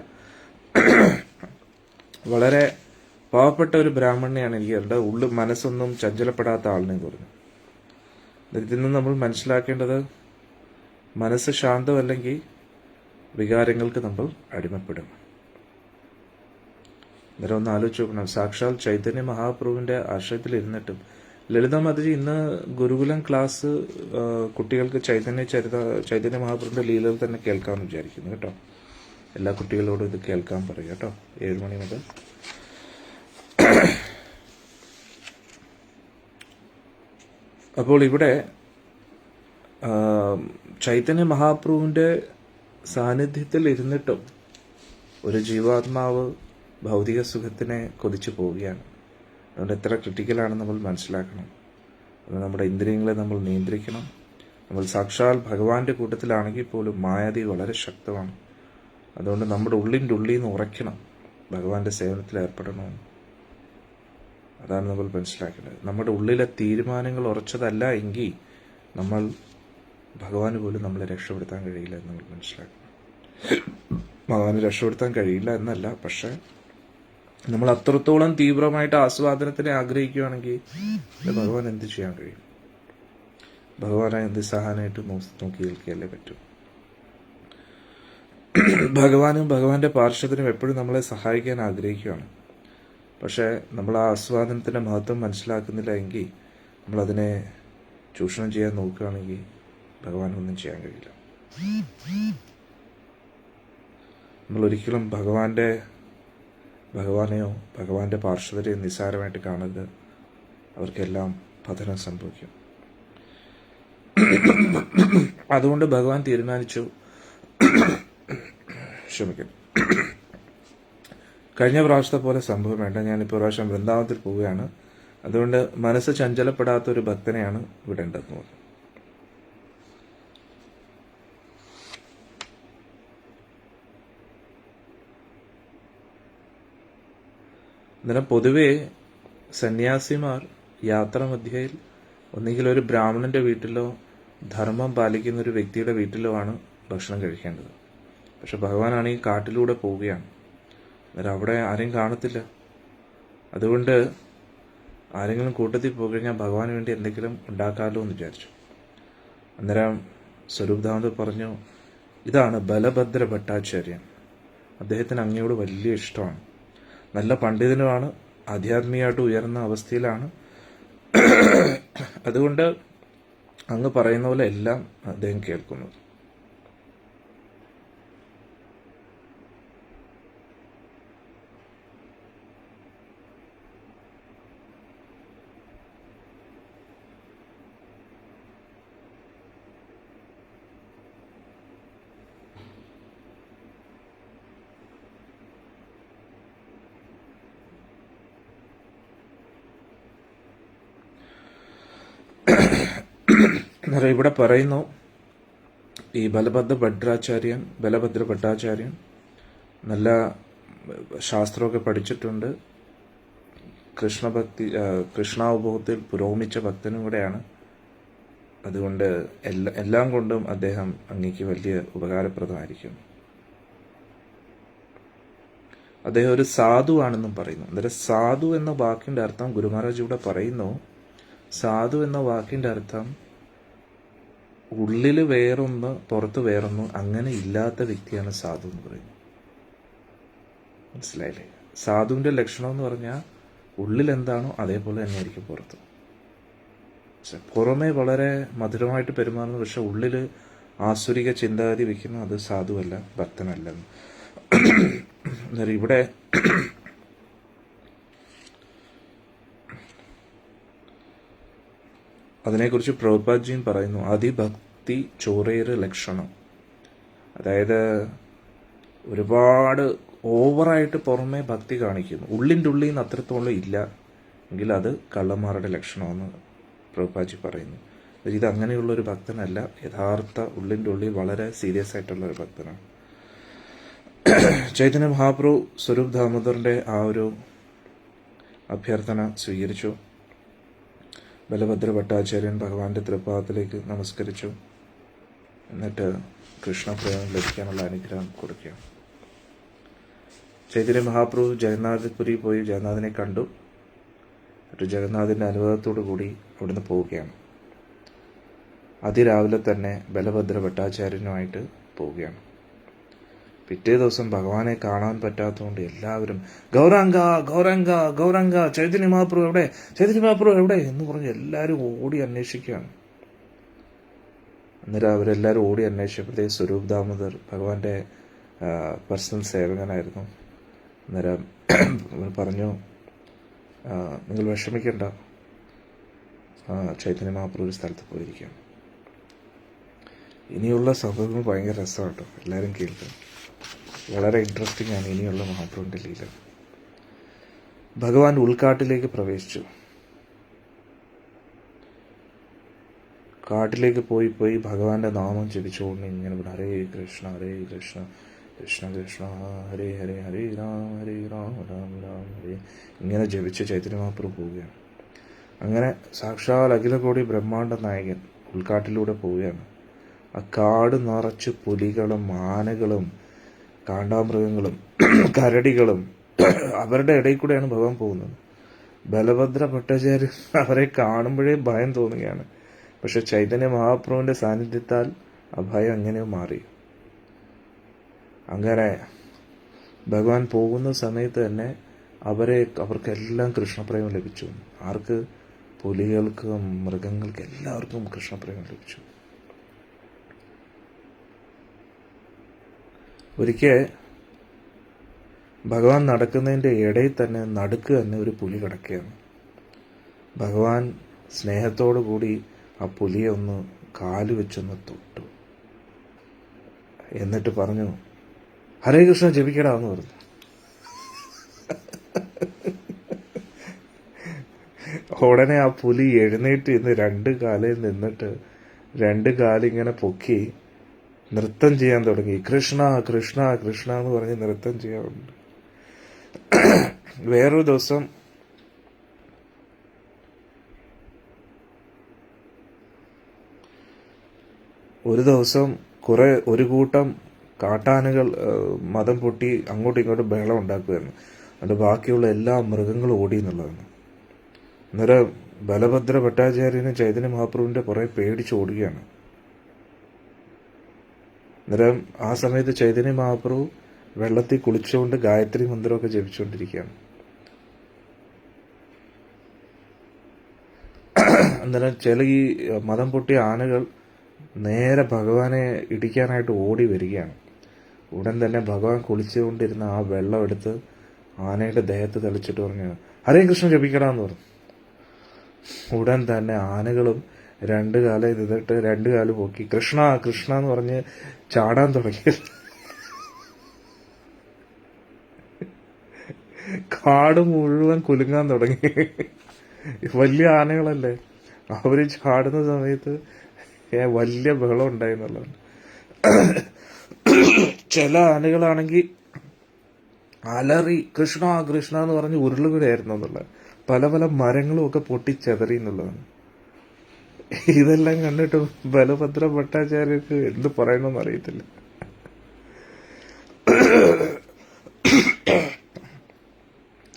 വളരെ പാവപ്പെട്ട ഒരു ബ്രാഹ്മണനെയാണ് എനിക്ക് എൻ്റെ മനസ്സൊന്നും ചഞ്ചലപ്പെടാത്ത ആളിനെ പറഞ്ഞു. ഇതിൽ നിന്ന് നമ്മൾ മനസ്സിലാക്കേണ്ടത്, മനസ്സ് ശാന്തമല്ലെങ്കിൽ വികാരങ്ങൾക്ക് നമ്മൾ അടിമപ്പെടും. അന്നേരം ഒന്ന് ആലോചിച്ച് നോക്കണം, സാക്ഷാൽ ചൈതന്യ മഹാപ്രഭുവിന്റെ ആശ്രയത്തിലിരുന്നിട്ടും ലളിത മാതാജി ഇന്ന് ഗുരുകുലം ക്ലാസ് കുട്ടികൾക്ക് ചൈതന്യ മഹാപ്രഭുവിന്റെ ലീലകൾ തന്നെ കേൾക്കാമെന്ന് വിചാരിക്കുന്നു കേട്ടോ. എല്ലാ കുട്ടികളോടും ഇത് കേൾക്കാൻ പറയും കേട്ടോ, 7 മണി മുതൽ. അപ്പോൾ ഇവിടെ ചൈതന്യ മഹാപ്രഭുവിന്റെ സാന്നിധ്യത്തിൽ ഇരുന്നിട്ടും ഒരു ജീവാത്മാവ് ഭൗതിക സുഖത്തിനെ കൊതിച്ചു പോവുകയാണ്. അതുകൊണ്ട് എത്ര ക്രിട്ടിക്കലാണെന്ന് നമ്മൾ മനസ്സിലാക്കണം. അത് നമ്മുടെ ഇന്ദ്രിയങ്ങളെ നമ്മൾ നിയന്ത്രിക്കണം. നമ്മൾ സാക്ഷാൽ ഭഗവാന്റെ കൂട്ടത്തിലാണെങ്കിൽ പോലും മായാതി വളരെ ശക്തമാണ്. അതുകൊണ്ട് നമ്മുടെ ഉള്ളിൻ്റെ ഉള്ളിൽ നിന്ന് ഉറയ്ക്കണം, ഭഗവാന്റെ സേവനത്തിൽ ഏർപ്പെടണമെന്ന്. അതാണ് നമ്മൾ മനസ്സിലാക്കേണ്ടത്. നമ്മുടെ ഉള്ളിലെ തീരുമാനങ്ങൾ ഉറച്ചതല്ല എങ്കിൽ നമ്മൾ ഭഗവാന് പോലും നമ്മളെ രക്ഷപ്പെടുത്താൻ കഴിയില്ല എന്ന് നമ്മൾ മനസ്സിലാക്കണം. ഭഗവാന് രക്ഷപ്പെടുത്താൻ കഴിയില്ല എന്നല്ല, പക്ഷെ നമ്മൾ അത്രത്തോളം തീവ്രമായിട്ട് ആസ്വാദനത്തിനെ ആഗ്രഹിക്കുകയാണെങ്കിൽ ഭഗവാൻ എന്ത് ചെയ്യാൻ കഴിയും? ഭഗവാനെ നിസ്സഹായനായിട്ട് നോക്കി നിൽക്കുകയല്ലേ പറ്റൂ. ഭഗവാനും ഭഗവാന്റെ പാർശ്വത്തിനും എപ്പോഴും നമ്മളെ സഹായിക്കാൻ ആഗ്രഹിക്കുകയാണ്. പക്ഷേ നമ്മൾ ആ ആസ്വാദനത്തിൻ്റെ മഹത്വം മനസ്സിലാക്കുന്നില്ല എങ്കിൽ, നമ്മളതിനെ ചൂഷണം ചെയ്യാൻ നോക്കുകയാണെങ്കിൽ ഭഗവാനൊന്നും ചെയ്യാൻ കഴിയില്ല. നമ്മളൊരിക്കലും ഭഗവാനെയോ ഭഗവാന്റെ പാർശ്വതരെയോ നിസ്സാരമായിട്ട് കാണരുത്. അവർക്കെല്ലാം പതനം സംഭവിക്കും. അതുകൊണ്ട് ഭഗവാൻ തീരുമാനിച്ചു, ക്ഷമിക്കും, കഴിഞ്ഞ പ്രാവശ്യത്തെ പോലെ സംഭവം വേണ്ട, ഞാനിപ്പോൾ പ്രാവശ്യം വൃന്ദാവനത്തിൽ പോവുകയാണ്, അതുകൊണ്ട് മനസ്സ് ചഞ്ചലപ്പെടാത്ത ഒരു ഭക്തനെയാണ് വിടേണ്ടതെന്ന് പറഞ്ഞു. അന്നേരം പൊതുവേ സന്യാസിമാർ യാത്രാമധ്യയിൽ ഒന്നുകിൽ ഒരു ബ്രാഹ്മണന്റെ വീട്ടിലോ ധർമ്മം പാലിക്കുന്ന ഒരു വ്യക്തിയുടെ വീട്ടിലോ ആണ് ഭക്ഷണം കഴിക്കേണ്ടത്. പക്ഷെ ഭഗവാനാണെങ്കിൽ കാട്ടിലൂടെ പോവുകയാണ്. അന്നേരം അവിടെ ആരെയും കാണത്തില്ല. അതുകൊണ്ട് ആരെങ്കിലും കൂട്ടത്തിൽ പോയി കഴിഞ്ഞാൽ ഭഗവാന് വേണ്ടി എന്തെങ്കിലും ഉണ്ടാക്കാമല്ലോ എന്ന് വിചാരിച്ചു. അന്നേരം സ്വരൂപ് ദാമോദർ പറഞ്ഞു, ഇതാണ് ബലഭദ്ര ഭട്ടാചാര്യൻ. അദ്ദേഹത്തിന് അങ്ങയോട് വലിയ ഇഷ്ടമാണ്, നല്ല പണ്ഡിതനുമാണ്, ആധ്യാത്മികമായിട്ട് ഉയർന്ന അവസ്ഥയിലാണ്. അതുകൊണ്ട് അങ്ങ് പറയുന്ന പോലെ എല്ലാം അദ്ദേഹം കേൾക്കുന്നു. ഇവിടെ പറയുന്നു, ഈ ബലഭദ്ര ഭട്ടാചാര്യൻ നല്ല ശാസ്ത്രമൊക്കെ പഠിച്ചിട്ടുണ്ട്, കൃഷ്ണാവബോധത്തിൽ പുരോഗമിച്ച ഭക്തനും കൂടെയാണ്. അതുകൊണ്ട് എല്ലാം കൊണ്ടും അദ്ദേഹം അങ്ങേക്ക് വലിയ ഉപകാരപ്രദമായിരിക്കും. അദ്ദേഹം ഒരു സാധുവാണെന്നും പറയുന്നു. അന്നേരം സാധു എന്ന വാക്കിന്റെ അർത്ഥം ഗുരു മഹാരാജ് ഇവിടെ പറയുന്നു, സാധു എന്ന വാക്കിന്റെ അർത്ഥം ഉള്ളിൽ വേറൊന്ന് പുറത്ത് വേറൊന്ന് അങ്ങനെ ഇല്ലാത്ത വ്യക്തിയാണ് സാധു എന്ന് പറയുന്നത്. മനസ്സിലായില്ലേ? സാധുവിന്റെ ലക്ഷണം എന്ന് പറഞ്ഞാൽ ഉള്ളിൽ എന്താണോ അതേപോലെ തന്നെ ആയിരിക്കും പുറത്ത്. പുറമേ വളരെ മധുരമായിട്ട് പെരുമാറുന്നു, പക്ഷെ ഉള്ളിൽ ആസുരിക ചിന്താഗതി വെക്കുന്നു, അത് സാധുവല്ല, ഭക്തനല്ലെന്ന്. ഇവിടെ അതിനെക്കുറിച്ച് പ്രഭുപാദ്ജിയും പറയുന്നു, അതിഭക്തി ചോറേറ് ലക്ഷണം. അതായത് ഒരുപാട് ഓവറായിട്ട് പുറമേ ഭക്തി കാണിക്കുന്നു, ഉള്ളിൻ്റെ ഉള്ളിൽ നിന്ന് അത്രത്തോളം ഇല്ല എങ്കിൽ അത് കള്ളന്മാരുടെ ലക്ഷണമെന്ന് പ്രഭുപാദ്ജി പറയുന്നു. ഇത് അങ്ങനെയുള്ളൊരു ഭക്തനല്ല, യഥാർത്ഥ ഉള്ളിൻ്റെ ഉള്ളിൽ വളരെ സീരിയസ് ആയിട്ടുള്ള ഒരു ഭക്തനാണ്. ചൈതന്യ മഹാപ്രഭു സ്വരൂപ് ദാമോദറിന്റെ ആ ഒരു അഭ്യർത്ഥന സ്വീകരിച്ചു. ബലഭദ്ര ഭട്ടാചാര്യൻ ഭഗവാന്റെ തൃപ്പാദത്തിലേക്ക് നമസ്കരിച്ചു. എന്നിട്ട് കൃഷ്ണപ്രേമം ലഭിക്കാനുള്ള അനുഗ്രഹം കൊടുക്കുക. ചൈതന്യ മഹാപ്രഭു ജഗന്നാഥപുരി പോയി ജഗന്നാഥനെ കണ്ടു. എന്നിട്ട് ജഗന്നാഥിൻ്റെ അനുവാദത്തോടു കൂടി അവിടുന്ന് പോവുകയാണ്. അതിരാവിലെ തന്നെ ബലഭദ്ര ഭട്ടാചാര്യനുമായിട്ട് പോവുകയാണ്. പിറ്റേ ദിവസം ഭഗവാനെ കാണാൻ പറ്റാത്തതുകൊണ്ട് എല്ലാവരും ഗൗരാംഗ ഗൗരാംഗ ഗൗരാംഗ, ചൈതന്യ മഹാപ്രഭു എവിടെ, ചൈതന്യ മഹാപ്രഭു എവിടെ എന്ന് പറഞ്ഞ് എല്ലാവരും ഓടി അന്വേഷിക്കുകയാണ്. അന്നേരം അവരെല്ലാവരും ഓടി അന്വേഷിച്ചപ്പോഴത്തേക്ക് സ്വരൂപ് ദാമോദർ ഭഗവാന്റെ പേഴ്സണൽ സേവകനായിരുന്നു. അന്നേരം പറഞ്ഞു, നിങ്ങൾ വിഷമിക്കണ്ട, ചൈതന്യ മഹാപ്രഭു ഒരു സ്ഥലത്ത് പോയിരിക്കുകയാണ്. ഇനിയുള്ള സംഭവങ്ങൾ ഭയങ്കര രസമാണ് കേട്ടോ, എല്ലാവരും കേൾക്കും. വളരെ ഇൻട്രസ്റ്റിംഗ് ആണ് ഇനിയുള്ള മഹാപ്രഭുവിൻ്റെ ലീല. ഭഗവാൻ ഉൾക്കാട്ടിലേക്ക് പ്രവേശിച്ചു. കാട്ടിലേക്ക് പോയി പോയി ഭഗവാന്റെ നാമം ജപിച്ചുകൊണ്ട് ഇങ്ങനെ ഹരേ കൃഷ്ണ കൃഷ്ണ കൃഷ്ണ ഹരേ ഹരേ ഹരേ രാം രാം രാം ഹരേ ഇങ്ങനെ ജപിച്ച് ചൈതന്യ മഹാപ്രഭു പോവുകയാണ്. അങ്ങനെ സാക്ഷാൽ അഖിലകോടി ബ്രഹ്മാണ്ഡ നായകൻ ഉൾക്കാട്ടിലൂടെ പോവുകയാണ്. ആ കാട് നിറച്ച് പുലികളും ആനകളും കാണ്ടാമൃഗങ്ങളും കരടികളും അവരുടെ ഇടയിൽ കൂടെയാണ് ഭഗവാൻ പോകുന്നത്. ബലഭദ്ര ഭട്ടാചാര്യൻ അവരെ കാണുമ്പോഴേ ഭയം തോന്നുകയാണ്. പക്ഷെ ചൈതന്യ മഹാപ്രഭുവിന്റെ സാന്നിധ്യത്താൽ ആ ഭയം എങ്ങനെയോ മാറി. അങ്ങനെ ഭഗവാൻ പോകുന്ന സമയത്ത് തന്നെ അവർക്കെല്ലാം കൃഷ്ണപ്രേമം ലഭിച്ചു. ആർക്ക്? പുലികൾക്കും മൃഗങ്ങൾക്കും എല്ലാവർക്കും കൃഷ്ണപ്രേമം ലഭിച്ചു. ഒരിക്കൽ ഭഗവാൻ നടക്കുന്നതിൻ്റെ ഇടയിൽ തന്നെ നടുക്ക് തന്നെ ഒരു പുലി കിടക്കുകയാണ്. ഭഗവാൻ സ്നേഹത്തോടു കൂടി ആ പുലിയെ ഒന്ന് കാല് വെച്ചൊന്ന് തൊട്ടു. എന്നിട്ട് പറഞ്ഞു, ഹരേ കൃഷ്ണ ജപിക്കടാന്ന് പറഞ്ഞു. ഉടനെ ആ പുലി എഴുന്നേറ്റ് ഇന്ന് രണ്ട് കാലിൽ നിന്നിട്ട് രണ്ട് കാലിങ്ങനെ പൊക്കി നൃത്തം ചെയ്യാൻ തുടങ്ങി. കൃഷ്ണ കൃഷ്ണ കൃഷ്ണ എന്ന് പറഞ്ഞ് നൃത്തം ചെയ്യാറുണ്ട്. വേറൊരു ദിവസം ഒരു കൂട്ടം കാട്ടാനകൾ മദം പൊട്ടി അങ്ങോട്ടും ഇങ്ങോട്ടും ബഹളം ഉണ്ടാക്കുകയായിരുന്നു. അതിൻ്റെ ബാക്കിയുള്ള എല്ലാ മൃഗങ്ങളും ഓടി എന്നുള്ളതാണ്. അന്നേരം ബലഭദ്ര ഭട്ടാചാര്യന് ചൈതന്യ മഹാപ്രഭുവിൻ്റെ പുറകെ പേടിച്ച് ഓടുകയാണ്. അന്നേരം ആ സമയത്ത് ചൈതന്യ മഹാപ്രഭു വെള്ളത്തിൽ കുളിച്ചുകൊണ്ട് ഗായത്രി മന്ത്രമൊക്കെ ജപിച്ചുകൊണ്ടിരിക്കുകയാണ്. അന്നേരം ചില ഈ മദം പൊട്ടിയ ആനകൾ നേരെ ഭഗവാനെ ഇടിക്കാനായിട്ട് ഓടി വരികയാണ്. ഉടൻ തന്നെ ഭഗവാൻ കുളിച്ചുകൊണ്ടിരുന്ന ആ വെള്ളം എടുത്ത് ആനയുടെ ദേഹത്ത് തെളിച്ചിട്ട് പറഞ്ഞു, ഹരേ കൃഷ്ണ ജപിക്കടാന്ന് പറഞ്ഞു. ഉടൻ തന്നെ ആനകളും രണ്ട് കാലം ഇരുന്നിട്ട് രണ്ട് കാല് പൊക്കി കൃഷ്ണ കൃഷ്ണ എന്ന് പറഞ്ഞ് ചാടാൻ തുടങ്ങി. കാട് മുഴുവൻ കുലുങ്ങാൻ തുടങ്ങി. വലിയ ആനകളല്ലേ, അവര് ചാടുന്ന സമയത്ത് വലിയ ബഹളം ഉണ്ടായി എന്നുള്ളതാണ്. ചില ആനകളാണെങ്കിൽ അലറി കൃഷ്ണ കൃഷ്ണ എന്ന് പറഞ്ഞ് ഉരുളുകയായിരുന്നു എന്നുള്ളത്. പല പല മരങ്ങളും ഒക്കെ പൊട്ടിച്ചെതറി എന്നുള്ളതാണ്. ഇതെല്ലാം കണ്ടിട്ട് ബലഭദ്ര ഭട്ടാചാര്യർക്ക് എന്ത് പറയണമെന്ന് അറിയത്തില്ല.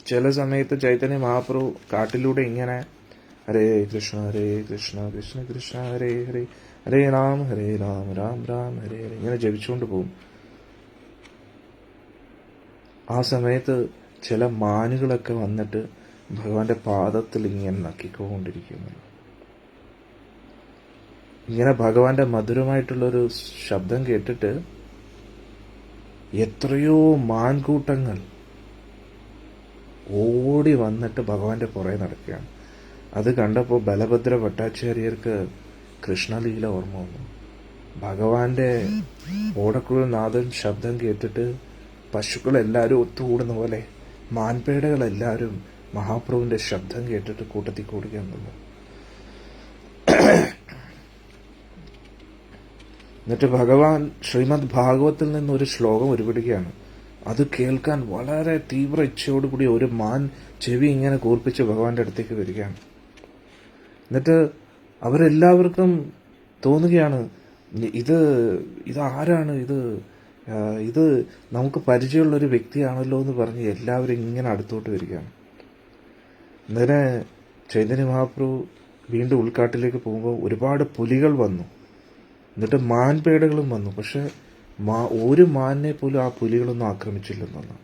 ചില സമയത്ത് ചൈതന്യ മഹാപ്രഭു കാട്ടിലൂടെ ഇങ്ങനെ ഹരേ കൃഷ്ണ കൃഷ്ണ കൃഷ്ണ ഹരേ ഹരേ ഹരേ രാം രാം രാം ഹരേ ഹരേ ഇങ്ങനെ ജപിച്ചുകൊണ്ട് പോകും. ആ സമയത്ത് ചില മാനുകളൊക്കെ വന്നിട്ട് ഭഗവാന്റെ പാദത്തിൽ ഇങ്ങനെ നക്കിക്കൊണ്ടിരിക്കുന്നു. ഇങ്ങനെ ഭഗവാന്റെ മധുരമായിട്ടുള്ളൊരു ശബ്ദം കേട്ടിട്ട് എത്രയോ മാൻകൂട്ടങ്ങൾ ഓടി വന്നിട്ട് ഭഗവാന്റെ പുറകെ നടക്കുകയാണ്. അത് കണ്ടപ്പോൾ ബലഭദ്ര ഭട്ടാചാര്യർക്ക് കൃഷ്ണലീല ഓർമ്മ വന്നു. ഭഗവാന്റെ ഓടക്കുഴൽ നാഥൻ ശബ്ദം കേട്ടിട്ട് പശുക്കളെല്ലാവരും ഒത്തുകൂടുന്ന പോലെ മാൻപേടകളെല്ലാവരും മഹാപ്രഭുവിന്റെ ശബ്ദം കേട്ടിട്ട് കൂട്ടത്തിൽ കൂടുകയെന്നുള്ളു. എന്നിട്ട് ഭഗവാൻ ശ്രീമദ് ഭാഗവത്തിൽ നിന്ന് ഒരു ശ്ലോകം ഉരുവിടുകയാണ്. അത് കേൾക്കാൻ വളരെ തീവ്ര ഇച്ഛയോടുകൂടി ഒരു മാൻ ചെവി ഇങ്ങനെ കൂർപ്പിച്ച് ഭഗവാന്റെ അടുത്തേക്ക് വരികയാണ്. എന്നിട്ട് അവരെല്ലാവർക്കും തോന്നുകയാണ്, ഇതാരാണ്, ഇത് നമുക്ക് പരിചയമുള്ളൊരു വ്യക്തിയാണല്ലോ എന്ന് പറഞ്ഞ് എല്ലാവരും ഇങ്ങനെ അടുത്തോട്ട് വരികയാണ്. അന്നേരം ചൈതന്യ മഹാപ്രഭു വീണ്ടും ഉൾക്കാട്ടിലേക്ക് പോകുമ്പോൾ ഒരുപാട് പുലികൾ വന്നു. എന്നിട്ട് മാൻപേടകളും വന്നു. പക്ഷെ ഒരു മാനിനെ പോലും ആ പുലികളൊന്നും ആക്രമിച്ചില്ലെന്നാണ്.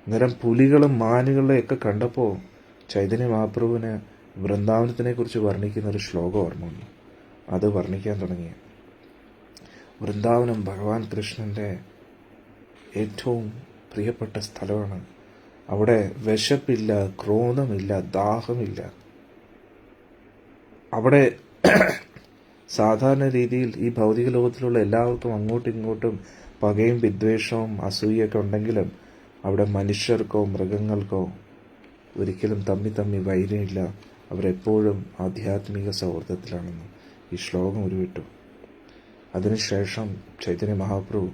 അന്നേരം പുലികളും മാനുകളെയൊക്കെ കണ്ടപ്പോൾ ചൈതന്യ മഹാപ്രഭുവിന് വൃന്ദാവനത്തിനെ കുറിച്ച് വർണ്ണിക്കുന്ന ഒരു ശ്ലോകം ഓർമ്മ വന്നു. അത് വർണ്ണിക്കാൻ തുടങ്ങി. വൃന്ദാവനം ഭഗവാൻ കൃഷ്ണന്റെ ഏറ്റവും പ്രിയപ്പെട്ട സ്ഥലമാണ്. അവിടെ വിശപ്പില്ല, ക്രോധമില്ല, ദാഹമില്ല. അവിടെ സാധാരണ രീതിയിൽ ഈ ഭൗതിക ലോകത്തിലുള്ള എല്ലാവർക്കും അങ്ങോട്ടും ഇങ്ങോട്ടും പകയും വിദ്വേഷവും അസൂയൊക്കെ ഉണ്ടെങ്കിലും അവിടെ മനുഷ്യർക്കോ മൃഗങ്ങൾക്കോ ഒരിക്കലും തമ്മി വൈരമില്ല. അവരെപ്പോഴും ആധ്യാത്മിക സൗഹൃദത്തിലാണെന്ന് ഈ ശ്ലോകം ഉരുവിട്ടു. അതിനുശേഷം ചൈതന്യ മഹാപ്രഭു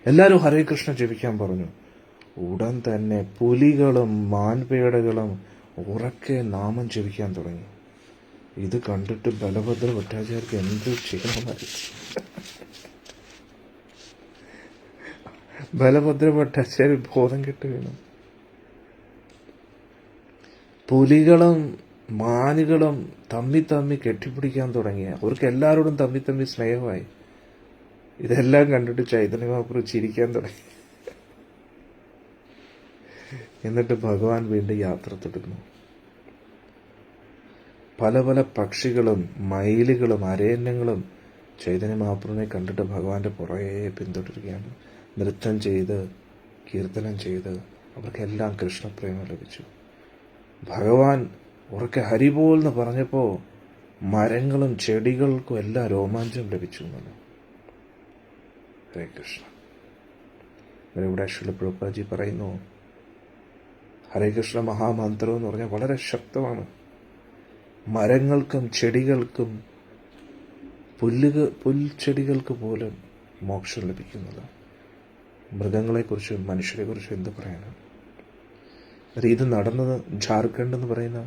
എല്ലാവരും ഹരേ കൃഷ്ണ ജപിക്കാൻ പറഞ്ഞു. ഉടൻ തന്നെ പുലികളും മാൻപേടകളും ഉറക്കെ നാമം ജപിക്കാൻ തുടങ്ങി. ഇത് കണ്ടിട്ട് ബലഭദ്ര ഭട്ടാചാര്യർക്ക് എന്ത് ചെയ്യണമെന്നറിയില്ല. ബലഭദ്ര ഭട്ടാചാര്യ ബോധം കെട്ട് വീണു. പുലികളും മാനുകളും തമ്മി കെട്ടിപ്പിടിക്കാൻ തുടങ്ങി. അവർക്ക് എല്ലാവരോടും തമ്മി സ്നേഹമായി. ഇതെല്ലാം കണ്ടിട്ട് ചൈതന്യ മഹാപ്രഭു ചിരിക്കാൻ തുടങ്ങി. എന്നിട്ട് ഭഗവാൻ വീണ്ടും യാത്ര തുടർന്നു. പല പല പക്ഷികളും മയിലുകളും അരയന്നങ്ങളും ചൈതന്യ മഹാപ്രഭുവിനെ കണ്ടിട്ട് ഭഗവാന്റെ പുറകെ പിന്തുടരുകയാണ്. നൃത്തം ചെയ്ത് കീർത്തനം ചെയ്ത് അവർക്കെല്ലാം കൃഷ്ണപ്രേമം ലഭിച്ചു. ഭഗവാൻ ഉറക്കെ ഹരിബോൾ എന്ന് പറഞ്ഞപ്പോൾ മരങ്ങളും ചെടികൾക്കും എല്ലാം രോമാഞ്ചം ലഭിച്ചു എന്നാണ്. ഹരേ കൃഷ്ണ. ഇവിടെ ശ്രീല പ്രഭുപാദജി പറയുന്നു, ഹരേ കൃഷ്ണ മഹാമന്ത്രം എന്ന് പറഞ്ഞാൽ വളരെ ശക്തമാണ്. മരങ്ങൾക്കും ചെടികൾക്കും പുൽച്ചെടികൾക്ക് പോലും മോക്ഷം ലഭിക്കുന്നത്. മൃഗങ്ങളെക്കുറിച്ചും മനുഷ്യരെക്കുറിച്ചും എന്ത് പറയാനാണ്? ഇത് നടന്നത് ജാർഖണ്ഡ് എന്ന് പറയുന്ന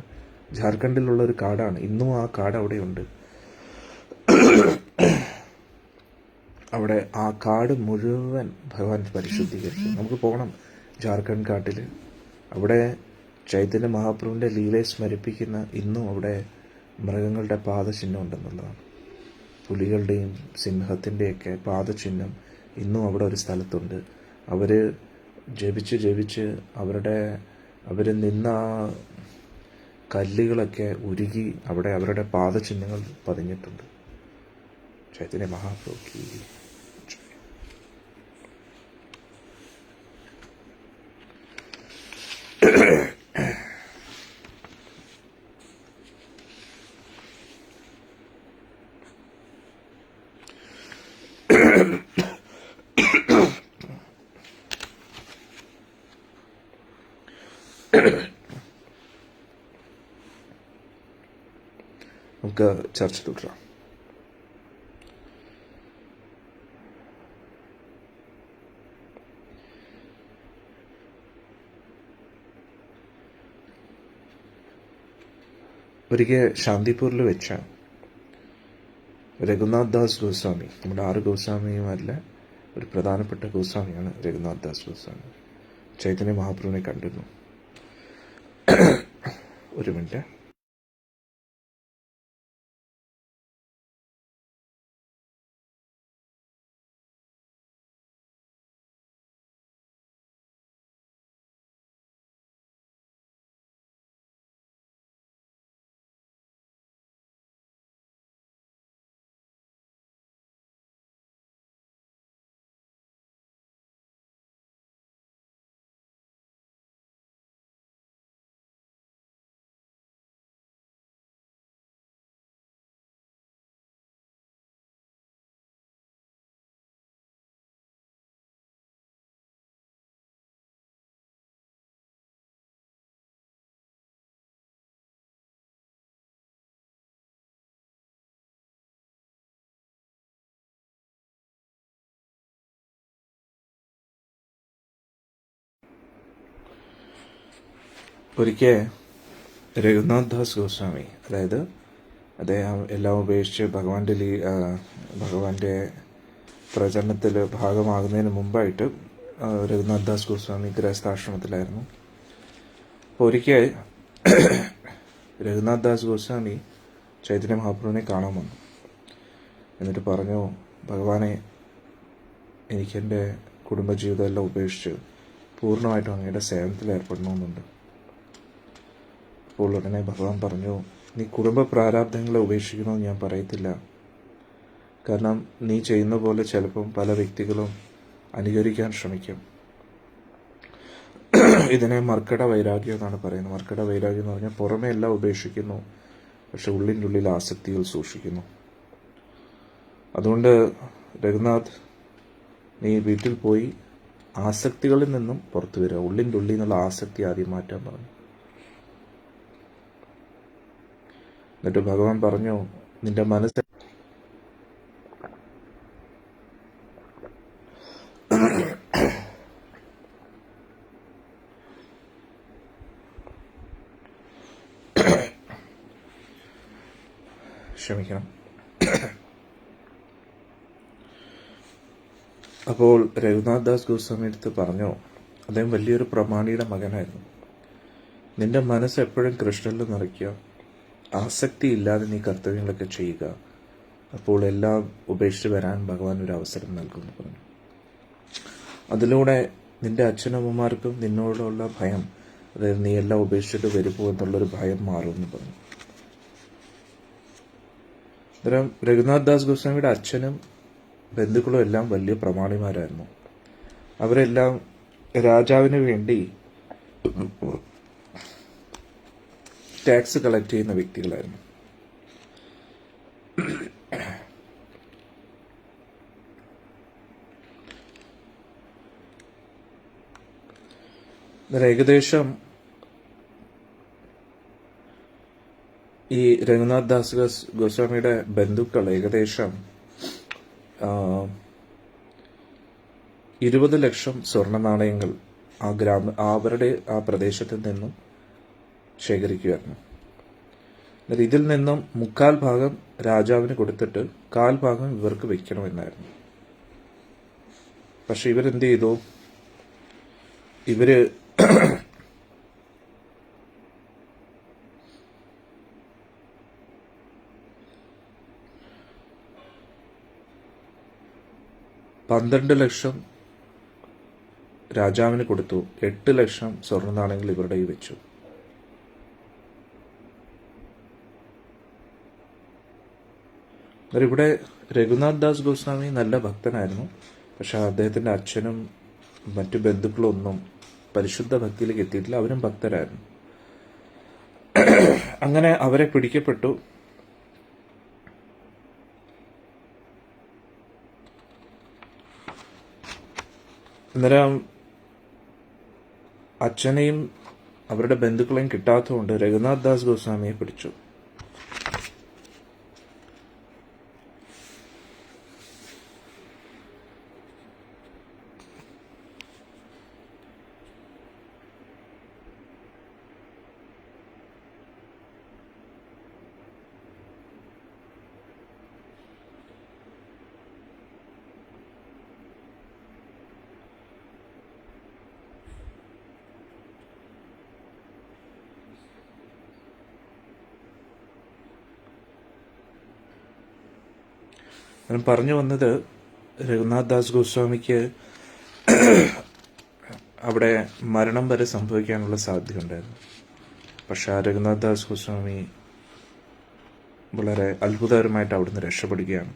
ജാർഖണ്ഡിലുള്ള ഒരു കാടാണ്. ഇന്നും ആ കാട് അവിടെയുണ്ട്. അവിടെ ആ കാട് മുഴുവൻ ഭഗവാൻ പരിശുദ്ധീകരിച്ചു. നമുക്ക് പോകണം ജാർഖണ്ഡ് കാട്ടിൽ. അവിടെ ചൈതന്യ മഹാപ്രഭുവിൻ്റെ ലീലയെ സ്മരിപ്പിക്കുന്ന ഇന്നും അവിടെ മൃഗങ്ങളുടെ പാദചിഹ്നം ഉണ്ടെന്നുള്ളതാണ്. പുലികളുടെയും സിംഹത്തിൻ്റെയൊക്കെ പാദചിഹ്നം ഇന്നും അവിടെ ഒരു സ്ഥലത്തുണ്ട്. അവർ ജപിച്ച് അവർ നിന്ന കല്ലുകളൊക്കെ ഉരുകി അവിടെ അവരുടെ പാദചിഹ്നങ്ങൾ പതിഞ്ഞിട്ടുണ്ട്. ചൈതന്യ മഹാപ്രഭുക്ക് നമുക്ക് ചർച്ച തുടരാം. ഒരിക്കൽ ശാന്തിപൂരിൽ വെച്ച രഘുനാഥ് ദാസ് ഗോസ്വാമി, നമ്മുടെ 6 ഗോസ്വാമിയുമല്ല ഒരു പ്രധാനപ്പെട്ട ഗോസ്വാമിയാണ് രഘുനാഥ് ദാസ് ഗോസ്വാമി, ചൈതന്യ മഹാപ്രഭുവിനെ കണ്ടിരുന്നു. ഒരു മിനിറ്റ്. ഒരിക്കൽ രഘുനാഥ് ദാസ് ഗോസ്വാമി, അതായത് അദ്ദേഹം എല്ലാം ഉപേക്ഷിച്ച് ഭഗവാന്റെ പ്രചരണത്തിൽ ഭാഗമാകുന്നതിന് മുമ്പായിട്ട് രഘുനാഥ് ദാസ് ഗോസ്വാമി ഗൃഹസ്ഥാശ്രമത്തിലായിരുന്നു. അപ്പോൾ ഒരിക്കൽ രഘുനാഥ് ദാസ് ഗോസ്വാമി ചൈതന്യ മഹാപ്രഭുവിനെ കാണാൻ വന്നു. എന്നിട്ട് പറഞ്ഞു, ഭഗവാനെ, എനിക്കെൻ്റെ കുടുംബജീവിതം എല്ലാം ഉപേക്ഷിച്ച് പൂർണ്ണമായിട്ടും അങ്ങയുടെ സേവനത്തിൽ ഏർപ്പെടണമെന്നുണ്ട്. അപ്പോൾ ഉടനെ ഭഗവാൻ പറഞ്ഞു, നീ കുടുംബ പ്രാരാബ്ദങ്ങളെ ഉപേക്ഷിക്കണമെന്ന് ഞാൻ പറയത്തില്ല. കാരണം നീ ചെയ്യുന്ന പോലെ ചിലപ്പം പല വ്യക്തികളും അനുകരിക്കാൻ ശ്രമിക്കും. ഇതിനെ മർക്കട വൈരാഗ്യം എന്നാണ് പറയുന്നത്. മർക്കട വൈരാഗ്യം എന്ന് പറഞ്ഞാൽ പുറമെ എല്ലാം ഉപേക്ഷിക്കുന്നു, പക്ഷെ ഉള്ളിൻ്റെ ഉള്ളിൽ ആസക്തികൾ സൂക്ഷിക്കുന്നു. അതുകൊണ്ട് രഘുനാഥ്, നീ വീട്ടിൽ പോയി ആസക്തികളിൽ നിന്നും പുറത്തു വരിക, ഉള്ളിൻ്റെ ഉള്ളിൽ നിന്നുള്ള ആസക്തി ആദ്യം മാറ്റാൻ പറഞ്ഞു. എന്നിട്ട് ഭഗവാൻ പറഞ്ഞു, നിന്റെ മനസ്സ് ക്ഷമിക്കണം. അപ്പോൾ രഘുനാഥ് ദാസ് ഗോസ്വാമി അടുത്ത് പറഞ്ഞു, അദ്ദേഹം വലിയൊരു പ്രമാണിയുടെ മകനായിരുന്നു. നിന്റെ മനസ്സ് എപ്പോഴും കൃഷ്ണനിൽ നിറയ്ക്കുക, ആസക്തി ഇല്ലാതെ നീ കർത്തവ്യങ്ങളൊക്കെ ചെയ്യുക, അപ്പോൾ എല്ലാം ഉപേക്ഷിച്ച് വരാൻ ഭഗവാൻ ഒരു അവസരം നൽകുമെന്ന് പറഞ്ഞു. അതിലൂടെ നിന്റെ അച്ഛനമ്മമാർക്കും നിന്നോടുള്ള ഭയം, അതായത് നീ എല്ലാം ഉപേക്ഷിച്ചിട്ട് വരുമോ എന്നുള്ളൊരു ഭയം മാറുമെന്ന് പറഞ്ഞു. അന്നേരം രഘുനാഥ് ദാസ് ഗോസ്വാമിയുടെ അച്ഛനും ബന്ധുക്കളും എല്ലാം വലിയ പ്രമാണിമാരായിരുന്നു. അവരെല്ലാം രാജാവിന് വേണ്ടി ടാക്സ് കളക്ട് ചെയ്യുന്ന വ്യക്തികളായിരുന്നു. ഏകദേശം ഈ രഘുനാഥ് ദാസ് ഗോസ്വാമിയുടെ ബന്ധുക്കൾ ഏകദേശം 20 ലക്ഷം സ്വർണ്ണ നാണയങ്ങൾ അവരുടെ ആ പ്രദേശത്തിൽ നിന്നും ശേഖരിക്കുകയായിരുന്നു. ഇതിൽ നിന്നും 3/4 ഭാഗം രാജാവിന് കൊടുത്തിട്ട് 1/4 ഭാഗം ഇവർക്ക് വെക്കണമെന്നായിരുന്നു. പക്ഷെ ഇവരെന്ത് ചെയ്തു? ഇവര് 12 ലക്ഷം രാജാവിന് കൊടുത്തു, 8 ലക്ഷം സ്വർണ്ണ നാണയങ്ങൾ ഇവരുടെ വെച്ചു. ഇവിടെ രഘുനാഥ് ദാസ് ഗോസ്വാമി നല്ല ഭക്തനായിരുന്നു. പക്ഷെ അദ്ദേഹത്തിന്റെ അച്ഛനും മറ്റു ബന്ധുക്കളും ഒന്നും പരിശുദ്ധ ഭക്തിയിലേക്ക് എത്തിയിട്ടില്ല. അവരും ഭക്തരായിരുന്നു. അങ്ങനെ അവരെ പിടിക്കപ്പെട്ടു. അന്നേരം അച്ഛനെയും അവരുടെ ബന്ധുക്കളെയും കിട്ടാത്തതുകൊണ്ട് രഘുനാഥ് ദാസ് ഗോസ്വാമിയെ പിടിച്ചു. ഞാൻ പറഞ്ഞു വന്നത്, രഘുനാഥ് ദാസ് ഗോസ്വാമിക്ക് അവിടെ മരണം വരെ സംഭവിക്കാനുള്ള സാധ്യതയുണ്ടായിരുന്നു. പക്ഷെ ആ രഘുനാഥ് ദാസ് ഗോസ്വാമി വളരെ അത്ഭുതകരമായിട്ട് അവിടുന്ന് രക്ഷപ്പെടുകയാണ്.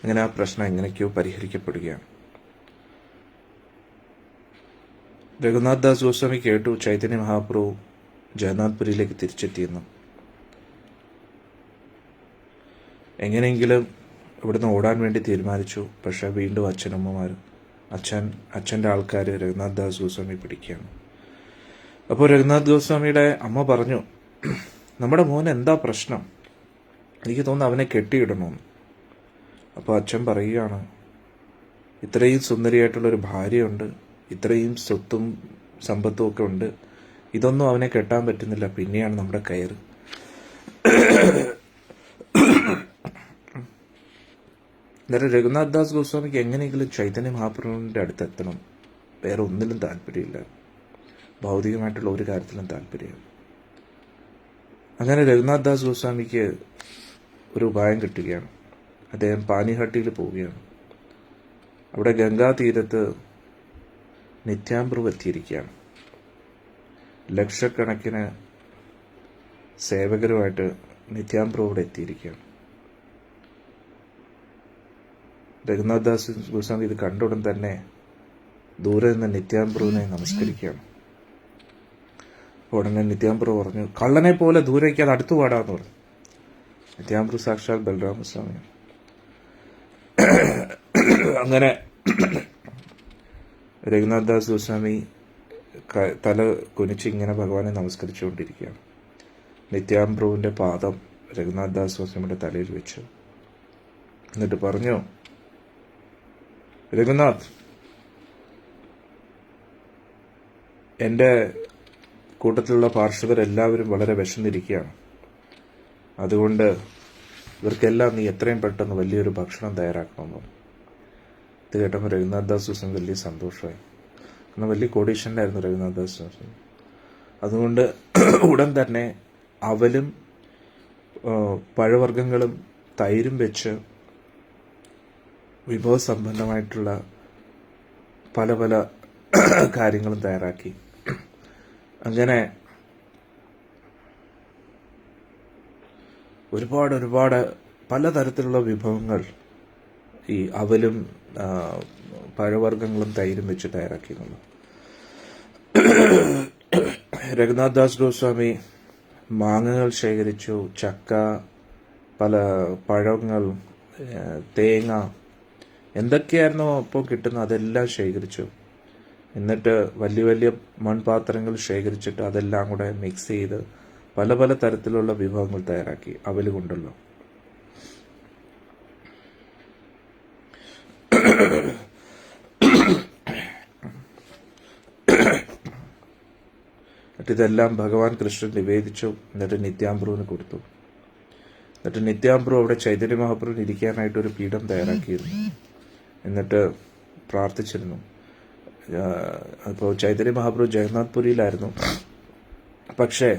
അങ്ങനെ ആ പ്രശ്നം എങ്ങനെയൊക്കെയോ പരിഹരിക്കപ്പെടുകയാണ്. രഘുനാഥ് ദാസ് ഗോസ്വാമി കേട്ടു ചൈതന്യ മഹാപ്രഭു ജഗന്നാഥ്പുരിയിലേക്ക് തിരിച്ചെത്തിയെന്ന്. എങ്ങനെയെങ്കിലും ഇവിടുന്ന് ഓടാൻ വേണ്ടി തീരുമാനിച്ചു. പക്ഷെ വീണ്ടും അച്ഛൻ്റെ ആൾക്കാർ രഘുനാഥ് ദാസ് ഗോസ്വാമി പിടിക്കുകയാണ്. അപ്പോൾ രഘുനാഥ് ഗോസ്വാമിയുടെ അമ്മ പറഞ്ഞു, നമ്മുടെ മോൻ എന്താ പ്രശ്നം? എനിക്ക് തോന്നുന്നു അവനെ കെട്ടിയിടണമെന്ന്. അപ്പോൾ അച്ഛൻ പറയുകയാണ്, ഇത്രയും സുന്ദരിയായിട്ടുള്ളൊരു ഭാര്യയുണ്ട്, ഇത്രയും സ്വത്തും സമ്പത്തും ഒക്കെ ഉണ്ട്, ഇതൊന്നും അവനെ കെട്ടാൻ പറ്റുന്നില്ല, പിന്നെയാണ് നമ്മുടെ കയറ്. അന്നേരം രഘുനാഥ് ദാസ് ഗോസ്വാമിക്ക് എങ്ങനെയെങ്കിലും ചൈതന്യ മഹാപ്രഭുവിൻ്റെ അടുത്തെത്തണം. വേറെ ഒന്നിലും താല്പര്യമില്ല, ഭൗതികമായിട്ടുള്ള ഒരു കാര്യത്തിലും താല്പര്യമില്ല. അങ്ങനെ രഘുനാഥ് ദാസ് ഗോസ്വാമിക്ക് ഒരു ഉപായം കിട്ടുകയാണ്. അദ്ദേഹം പാനിഹട്ടിയിൽ പോവുകയാണ്. അവിടെ ഗംഗാതീരത്ത് നിത്യാംപ്രഭു എത്തിയിരിക്കുകയാണ്. ലക്ഷക്കണക്കിന് സേവകരുമായിട്ട് നിത്യാംപ്രഭു അവിടെ എത്തിയിരിക്കുകയാണ്. രഘുനാഥ് ദാസ് ഗോസ്വാമി ഇത് കണ്ടുടൻ തന്നെ ദൂരെ നിന്ന് നിത്യാംപ്രഭുവിനെ നമസ്കരിക്കുകയാണ്. ഉടനെ നിത്യാംപ്രഭു പറഞ്ഞു, കള്ളനെ പോലെ ദൂരേക്ക് അത് അടുത്തു പാടാന്ന് പറഞ്ഞു. നിത്യാംപ്രഭു സാക്ഷാൽ ബലരാമസ്വാമി. അങ്ങനെ രഘുനാഥ് ദാസ് ഗോസ്വാമി തല കുനിച്ച് ഇങ്ങനെ ഭഗവാനെ നമസ്കരിച്ചുകൊണ്ടിരിക്കുകയാണ്. നിത്യാംബ്രുവിൻ്റെ പാദം രഘുനാഥ് ദാസ് സ്വാമിയുടെ തലയിൽ വെച്ചു. എന്നിട്ട് പറഞ്ഞു, രഘുനാഥ്, എൻ്റെ കൂട്ടത്തിലുള്ള പാർഷദരെല്ലാവരും വളരെ വിശന്നിരിക്കുകയാണ്. അതുകൊണ്ട് ഇവർക്കെല്ലാം നീ എത്രയും പെട്ടെന്ന് വലിയൊരു ഭക്ഷണം തയ്യാറാക്കണമെന്ന്. ഇത് കേട്ടപ്പോൾ രഘുനാഥ് ദാസ് സ്വാമി വലിയ സന്തോഷമായി. കാരണം വലിയ കോടീശ്വരനായിരുന്നു രഘുനാഥ് ദാസ് സ്വാമി. അതുകൊണ്ട് ഉടൻ തന്നെ അവലും പഴവർഗ്ഗങ്ങളും തൈരും വെച്ച് വിഭവസമ്പന്നമായിട്ടുള്ള പല പല കാര്യങ്ങളും തയ്യാറാക്കി. അങ്ങനെ ഒരുപാട് പലതരത്തിലുള്ള വിഭവങ്ങൾ ഈ അവലും പഴവർഗ്ഗങ്ങളും തൈരും വെച്ച് തയ്യാറാക്കിയിരുന്നു. രഘുനാഥ് ദാസ് ഗോസ്വാമി മാങ്ങകൾ ശേഖരിച്ചു, ചക്ക, പല പഴങ്ങൾ, തേങ്ങ, എന്തൊക്കെയായിരുന്നോ അപ്പോൾ കിട്ടുന്ന അതെല്ലാം ശേഖരിച്ചു. എന്നിട്ട് വലിയ വലിയ മൺപാത്രങ്ങൾ ശേഖരിച്ചിട്ട് അതെല്ലാം കൂടെ മിക്സ് ചെയ്ത് പല പല തരത്തിലുള്ള വിഭവങ്ങൾ തയ്യാറാക്കി, അവല് കൊണ്ടല്ലോ. എന്നിട്ട് ഇതെല്ലാം ഭഗവാൻ കൃഷ്ണൻ നിവേദിച്ചു. എന്നിട്ട് നിത്യാംബ്രുവിന് കൊടുത്തു. എന്നിട്ട് നിത്യാംബ്രു അവിടെ ചൈതന്യ മഹാപ്രഭുവിന് ഇരിക്കാനായിട്ട് ഒരു പീഠം തയ്യാറാക്കിയിരുന്നു. എന്നിട്ട് പ്രാർത്ഥിച്ചിരുന്നു. അപ്പോൾ ചൈതന്യ മഹാപ്രഭു ജഗന്നാഥ്പുരിയിലായിരുന്നു. പക്ഷേ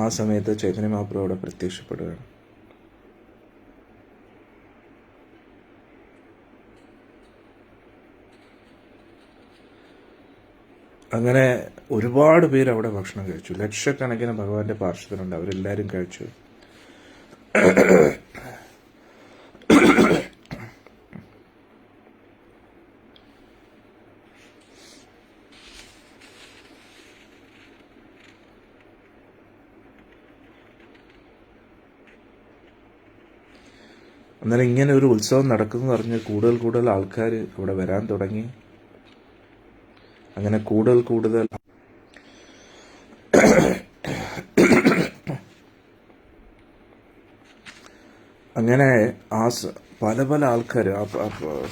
ആ സമയത്ത് ചൈതന്യ മഹാപ്രഭു അവിടെ പ്രത്യക്ഷപ്പെടുകയാണ്. അങ്ങനെ ഒരുപാട് പേര് അവിടെ ഭക്ഷണം കഴിച്ചു. ലക്ഷക്കണക്കിന് ഭഗവാന്റെ പാർഷദരുണ്ട്, അവരെല്ലാവരും കഴിച്ചു. അന്നേരം ഇങ്ങനെ ഒരു ഉത്സവം നടക്കുന്നു പറഞ്ഞ് കൂടുതൽ ആൾക്കാർ അവിടെ വരാൻ തുടങ്ങി. അങ്ങനെ കൂടുതൽ അങ്ങനെ പല ആൾക്കാർ,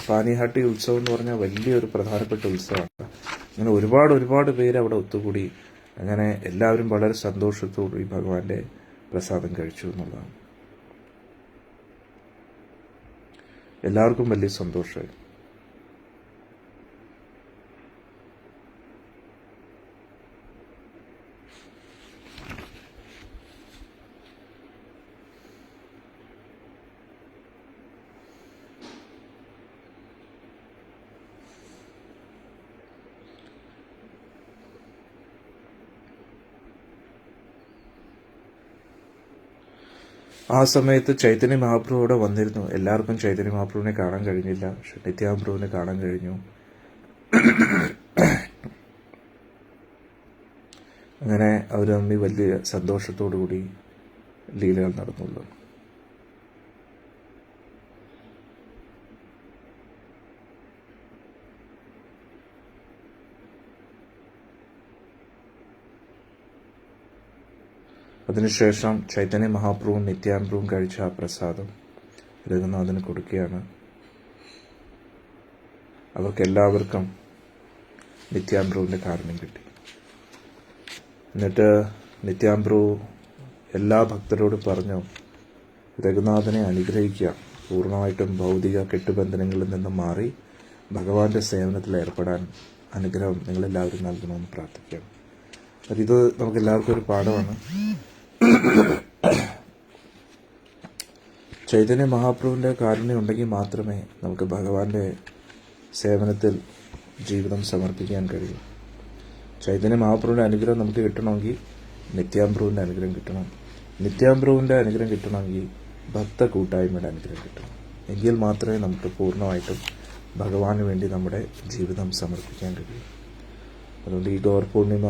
പാനിഹാട്ടി ഉത്സവം എന്ന് പറഞ്ഞാൽ വലിയൊരു പ്രധാനപ്പെട്ട ഉത്സവമാണ്. അങ്ങനെ ഒരുപാട് പേര് അവിടെ ഒത്തുകൂടി. അങ്ങനെ എല്ലാവരും വളരെ സന്തോഷത്തോടുകൂടി ഭഗവാന്റെ പ്രസാദം കഴിച്ചു എന്നുള്ളതാണ്. എല്ലാവർക്കും വലിയ സന്തോഷമായി. ആ സമയത്ത് ചൈതന്യ മഹാപ്രഭു അവിടെ വന്നിരുന്നു. എല്ലാവർക്കും ചൈതന്യ മഹാപ്രഭുവിനെ കാണാൻ കഴിഞ്ഞില്ല, പക്ഷെ നിത്യാംപ്രഭുവിനെ കാണാൻ കഴിഞ്ഞു. അങ്ങനെ അവർ തമ്മിൽ വലിയ സന്തോഷത്തോടു കൂടി ലീലകൾ നടന്നുള്ളൂ. അതിനുശേഷം ചൈതന്യ മഹാപ്രഭുവും നിത്യാംപ്രഭുവും കഴിച്ച ആ പ്രസാദം രഘുനാഥന് കൊടുക്കുകയാണ്. അവർക്കെല്ലാവർക്കും നിത്യാംപ്രഭുവിൻ്റെ കാരുണ്യം കിട്ടി. എന്നിട്ട് നിത്യാംപ്രഭു എല്ലാ ഭക്തരോടും പറഞ്ഞു, രഘുനാഥനെ അനുഗ്രഹിക്കുക, പൂർണ്ണമായിട്ടും ഭൗതിക കെട്ടുബന്ധനങ്ങളിൽ നിന്നും മാറി ഭഗവാന്റെ സേവനത്തിൽ ഏർപ്പെടാൻ അനുഗ്രഹം നിങ്ങളെല്ലാവരും നൽകണമെന്ന് പ്രാർത്ഥിക്കാം. ഇത് നമുക്കെല്ലാവർക്കും ഒരു പാഠമാണ്. ചൈതന്യ മഹാപ്രഭുവിൻ്റെ കാരുണ്യം ഉണ്ടെങ്കിൽ മാത്രമേ നമുക്ക് ഭഗവാന്റെ സേവനത്തിൽ ജീവിതം സമർപ്പിക്കാൻ കഴിയൂ. ചൈതന്യ മഹാപ്രഭുവിൻ്റെ അനുഗ്രഹം നമുക്ക് കിട്ടണമെങ്കിൽ നിത്യാംപ്രഭുവിൻ്റെ അനുഗ്രഹം കിട്ടണം. നിത്യാംപ്രഭുവിൻ്റെ അനുഗ്രഹം കിട്ടണമെങ്കിൽ ഭക്ത കൂട്ടായ്മയുടെ അനുഗ്രഹം കിട്ടണം. എങ്കിൽ മാത്രമേ നമുക്ക് പൂർണ്ണമായിട്ടും ഭഗവാന് വേണ്ടി നമ്മുടെ ജീവിതം സമർപ്പിക്കാൻ കഴിയൂ. അതുകൊണ്ട് ഈ ഗൗർപൂർണിമ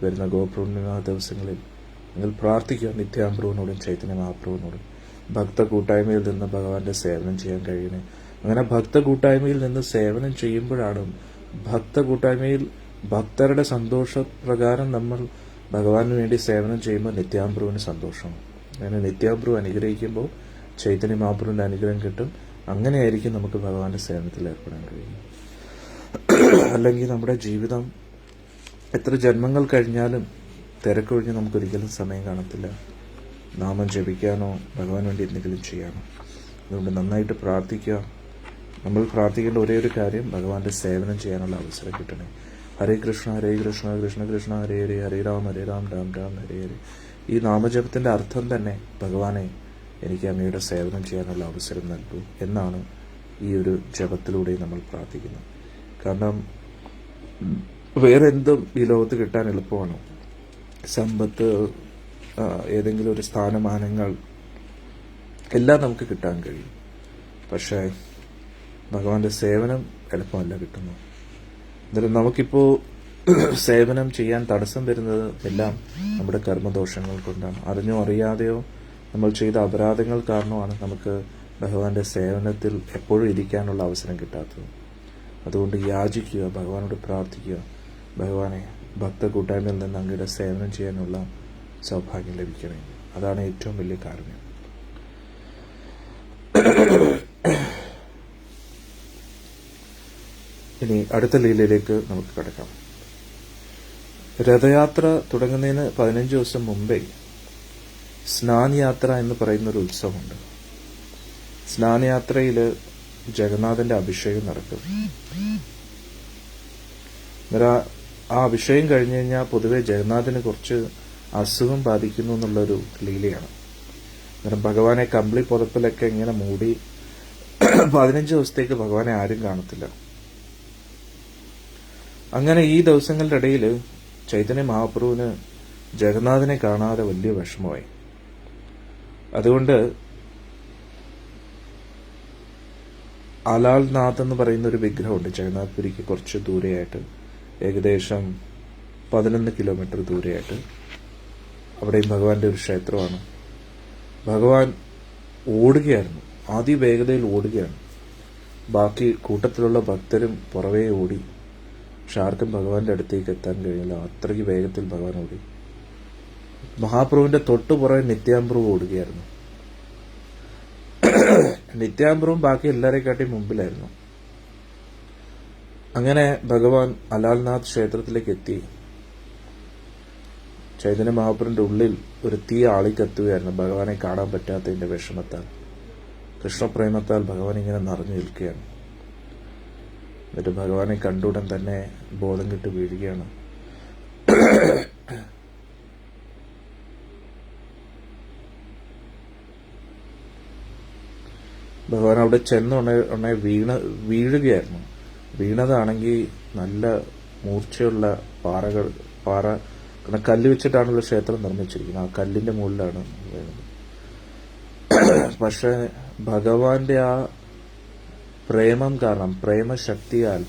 വരുന്ന ഗോപൂർണിമ ദിവസങ്ങളിൽ നിങ്ങൾ പ്രാർത്ഥിക്കുക നിത്യാംപ്രഭുവിനോടും ചൈതന്യ മഹാപ്രഭുവിനോടും ഭക്ത കൂട്ടായ്മയിൽ നിന്ന് ഭഗവാന്റെ സേവനം ചെയ്യാൻ കഴിയണേ. അങ്ങനെ ഭക്ത കൂട്ടായ്മയിൽ നിന്ന് സേവനം ചെയ്യുമ്പോഴാണ് ഭക്ത കൂട്ടായ്മയിൽ ഭക്തരുടെ സന്തോഷപ്രകാരം നമ്മൾ ഭഗവാന് വേണ്ടി സേവനം ചെയ്യുമ്പോൾ നിത്യാംബ്രുവിന് സന്തോഷമാണ്. അങ്ങനെ നിത്യാംബ്രു അനുഗ്രഹിക്കുമ്പോൾ ചൈതന്യ മഹാപ്രഭുവിൻ്റെ അനുഗ്രഹം കിട്ടും. അങ്ങനെയായിരിക്കും നമുക്ക് ഭഗവാന്റെ സേവനത്തിൽ ഏർപ്പെടാൻ കഴിയും. അല്ലെങ്കിൽ നമ്മുടെ ജീവിതം എത്ര ജന്മങ്ങൾ കഴിഞ്ഞാലും തിരക്കൊഴിഞ്ഞ് നമുക്കൊരിക്കലും സമയം കാണത്തില്ല നാമം ജപിക്കാനോ ഭഗവാൻ വേണ്ടി എന്തെങ്കിലും ചെയ്യാനോ. അതുകൊണ്ട് നന്നായിട്ട് പ്രാർത്ഥിക്കുക. നമ്മൾ പ്രാർത്ഥിക്കേണ്ട ഒരേ ഒരു കാര്യം, ഭഗവാന്റെ സേവനം ചെയ്യാനുള്ള അവസരം കിട്ടണേ. ഹരേ കൃഷ്ണ ഹരേ കൃഷ്ണ കൃഷ്ണ കൃഷ്ണ ഹരേ ഹരേ ഹരേ രാം രാം രാം ഹരേ ഹരേ. ഈ നാമജപത്തിൻ്റെ അർത്ഥം തന്നെ ഭഗവാനെ എനിക്ക് അങ്ങയുടെ സേവനം ചെയ്യാനുള്ള അവസരം നൽകൂ എന്നാണ് ഈ ഒരു ജപത്തിലൂടെ നമ്മൾ പ്രാർത്ഥിക്കുന്നത്. കാരണം വേറെ എന്തും ഈ ലോകത്ത് കിട്ടാൻ എളുപ്പമാണ്. സമ്പത്ത്, ഏതെങ്കിലും ഒരു സ്ഥാനമാനങ്ങൾ എല്ലാം നമുക്ക് കിട്ടാൻ കഴിയും. പക്ഷേ ഭഗവാന്റെ സേവനം എളുപ്പമല്ല കിട്ടുന്നു. എന്നാലും നമുക്കിപ്പോൾ സേവനം ചെയ്യാൻ തടസ്സം വരുന്നത് എല്ലാം നമ്മുടെ കർമ്മദോഷങ്ങൾ കൊണ്ടാണ്. അറിഞ്ഞോ അറിയാതെയോ നമ്മൾ ചെയ്ത അപരാധങ്ങൾ കാരണമാണ് നമുക്ക് ഭഗവാന്റെ സേവനത്തിൽ എപ്പോഴും ഇരിക്കാനുള്ള അവസരം കിട്ടാത്തത്. അതുകൊണ്ട് യാചിക്കുക, ഭഗവാനോട് പ്രാർത്ഥിക്കുക, ഭഗവാനെ ഭക്ത കൂട്ടായ്മയിൽ നിന്ന് അങ്ങയുടെ സേവനം ചെയ്യാനുള്ള സൗഭാഗ്യം ലഭിക്കണേ. അതാണ് ഏറ്റവും വലിയ കാര്യം. ഇനി അടുത്ത ലീലയിലേക്ക് നമുക്ക് കടക്കാം. രഥയാത്ര തുടങ്ങുന്നതിന് 15 ദിവസം മുമ്പേ സ്നാൻ യാത്ര എന്ന് പറയുന്നൊരു ഉത്സവമുണ്ട്. സ്നാൻ യാത്രയിൽ ജഗന്നാഥന്റെ അഭിഷേകം നടക്കും. ആ അഭിഷേകം കഴിഞ്ഞു കഴിഞ്ഞാൽ പൊതുവെ ജഗന്നാഥന് കുറച്ച് അസുഖം ബാധിക്കുന്നു എന്നുള്ളൊരു ലീലയാണ്. അന്നേരം ഭഗവാനെ കമ്പിളി പുതപ്പിലൊക്കെ ഇങ്ങനെ മൂടി 15 ദിവസത്തേക്ക് ഭഗവാനെ ആരും കാണത്തില്ല. അങ്ങനെ ഈ ദിവസങ്ങളുടെ ഇടയിൽ ചൈതന്യ മഹാപ്രഭുവിന് ജഗന്നാഥനെ കാണാതെ വലിയ വിഷമമായി. അതുകൊണ്ട് അലാൽനാഥ് എന്ന് പറയുന്ന ഒരു വിഗ്രഹമുണ്ട് ജഗന്നാഥ്പുരിക്ക് കുറച്ച് ദൂരെയായിട്ട്, ഏകദേശം 11 കിലോമീറ്റർ ദൂരെയായിട്ട്. അവിടെയും ഭഗവാന്റെ ഒരു ക്ഷേത്രമാണ്. ഭഗവാൻ ഓടുകയായിരുന്നു, അതിവേഗതയിൽ ഓടുകയാണ്. ബാക്കി കൂട്ടത്തിലുള്ള ഭക്തരും പുറവേ ഓടി. പക്ഷെ ആർക്കും ഭഗവാന്റെ അടുത്തേക്ക് എത്താൻ കഴിയില്ല, അത്രയ്ക്ക് വേഗത്തിൽ ഭഗവാൻ ഓടി. മഹാപ്രഭുവിന്റെ തൊട്ടുപുറകെ നിത്യാംബ്രു ഓടുകയായിരുന്നു. നിത്യാംബ്രുവും ബാക്കി എല്ലാവരെക്കാട്ടി മുമ്പിലായിരുന്നു. അങ്ങനെ ഭഗവാൻ അലാൽനാഥ് ക്ഷേത്രത്തിലേക്ക് എത്തി. ചൈതന്യ മഹാപ്രഭുവിന്റെ ഉള്ളിൽ ഒരു തീ ആളിക്കത്തുകയായിരുന്നു, ഭഗവാനെ കാണാൻ പറ്റാത്തതിന്റെ വിഷമത്താൽ. കൃഷ്ണപ്രേമത്താൽ ഭഗവാൻ ഇങ്ങനെ നിറഞ്ഞു നിൽക്കുകയാണ്. എന്നിട്ട് ഭഗവാനെ കണ്ടുടൻ തന്നെ ബോധം കെട്ട് വീഴുകയാണ്. ഭഗവാൻ അവിടെ ചെന്ന് വീഴുകയായിരുന്നു. വീണതാണെങ്കിൽ നല്ല മൂർച്ചയുള്ള പാറ കല്ല് വെച്ചിട്ടാണല്ലോ ക്ഷേത്രം നിർമ്മിച്ചിരിക്കുന്നത്. ആ കല്ലിന്റെ മുകളിലാണ് വീണത്. പക്ഷെ ഭഗവാന്റെ ആ പ്രേമം കാരണം, പ്രേമശക്തിയാൽ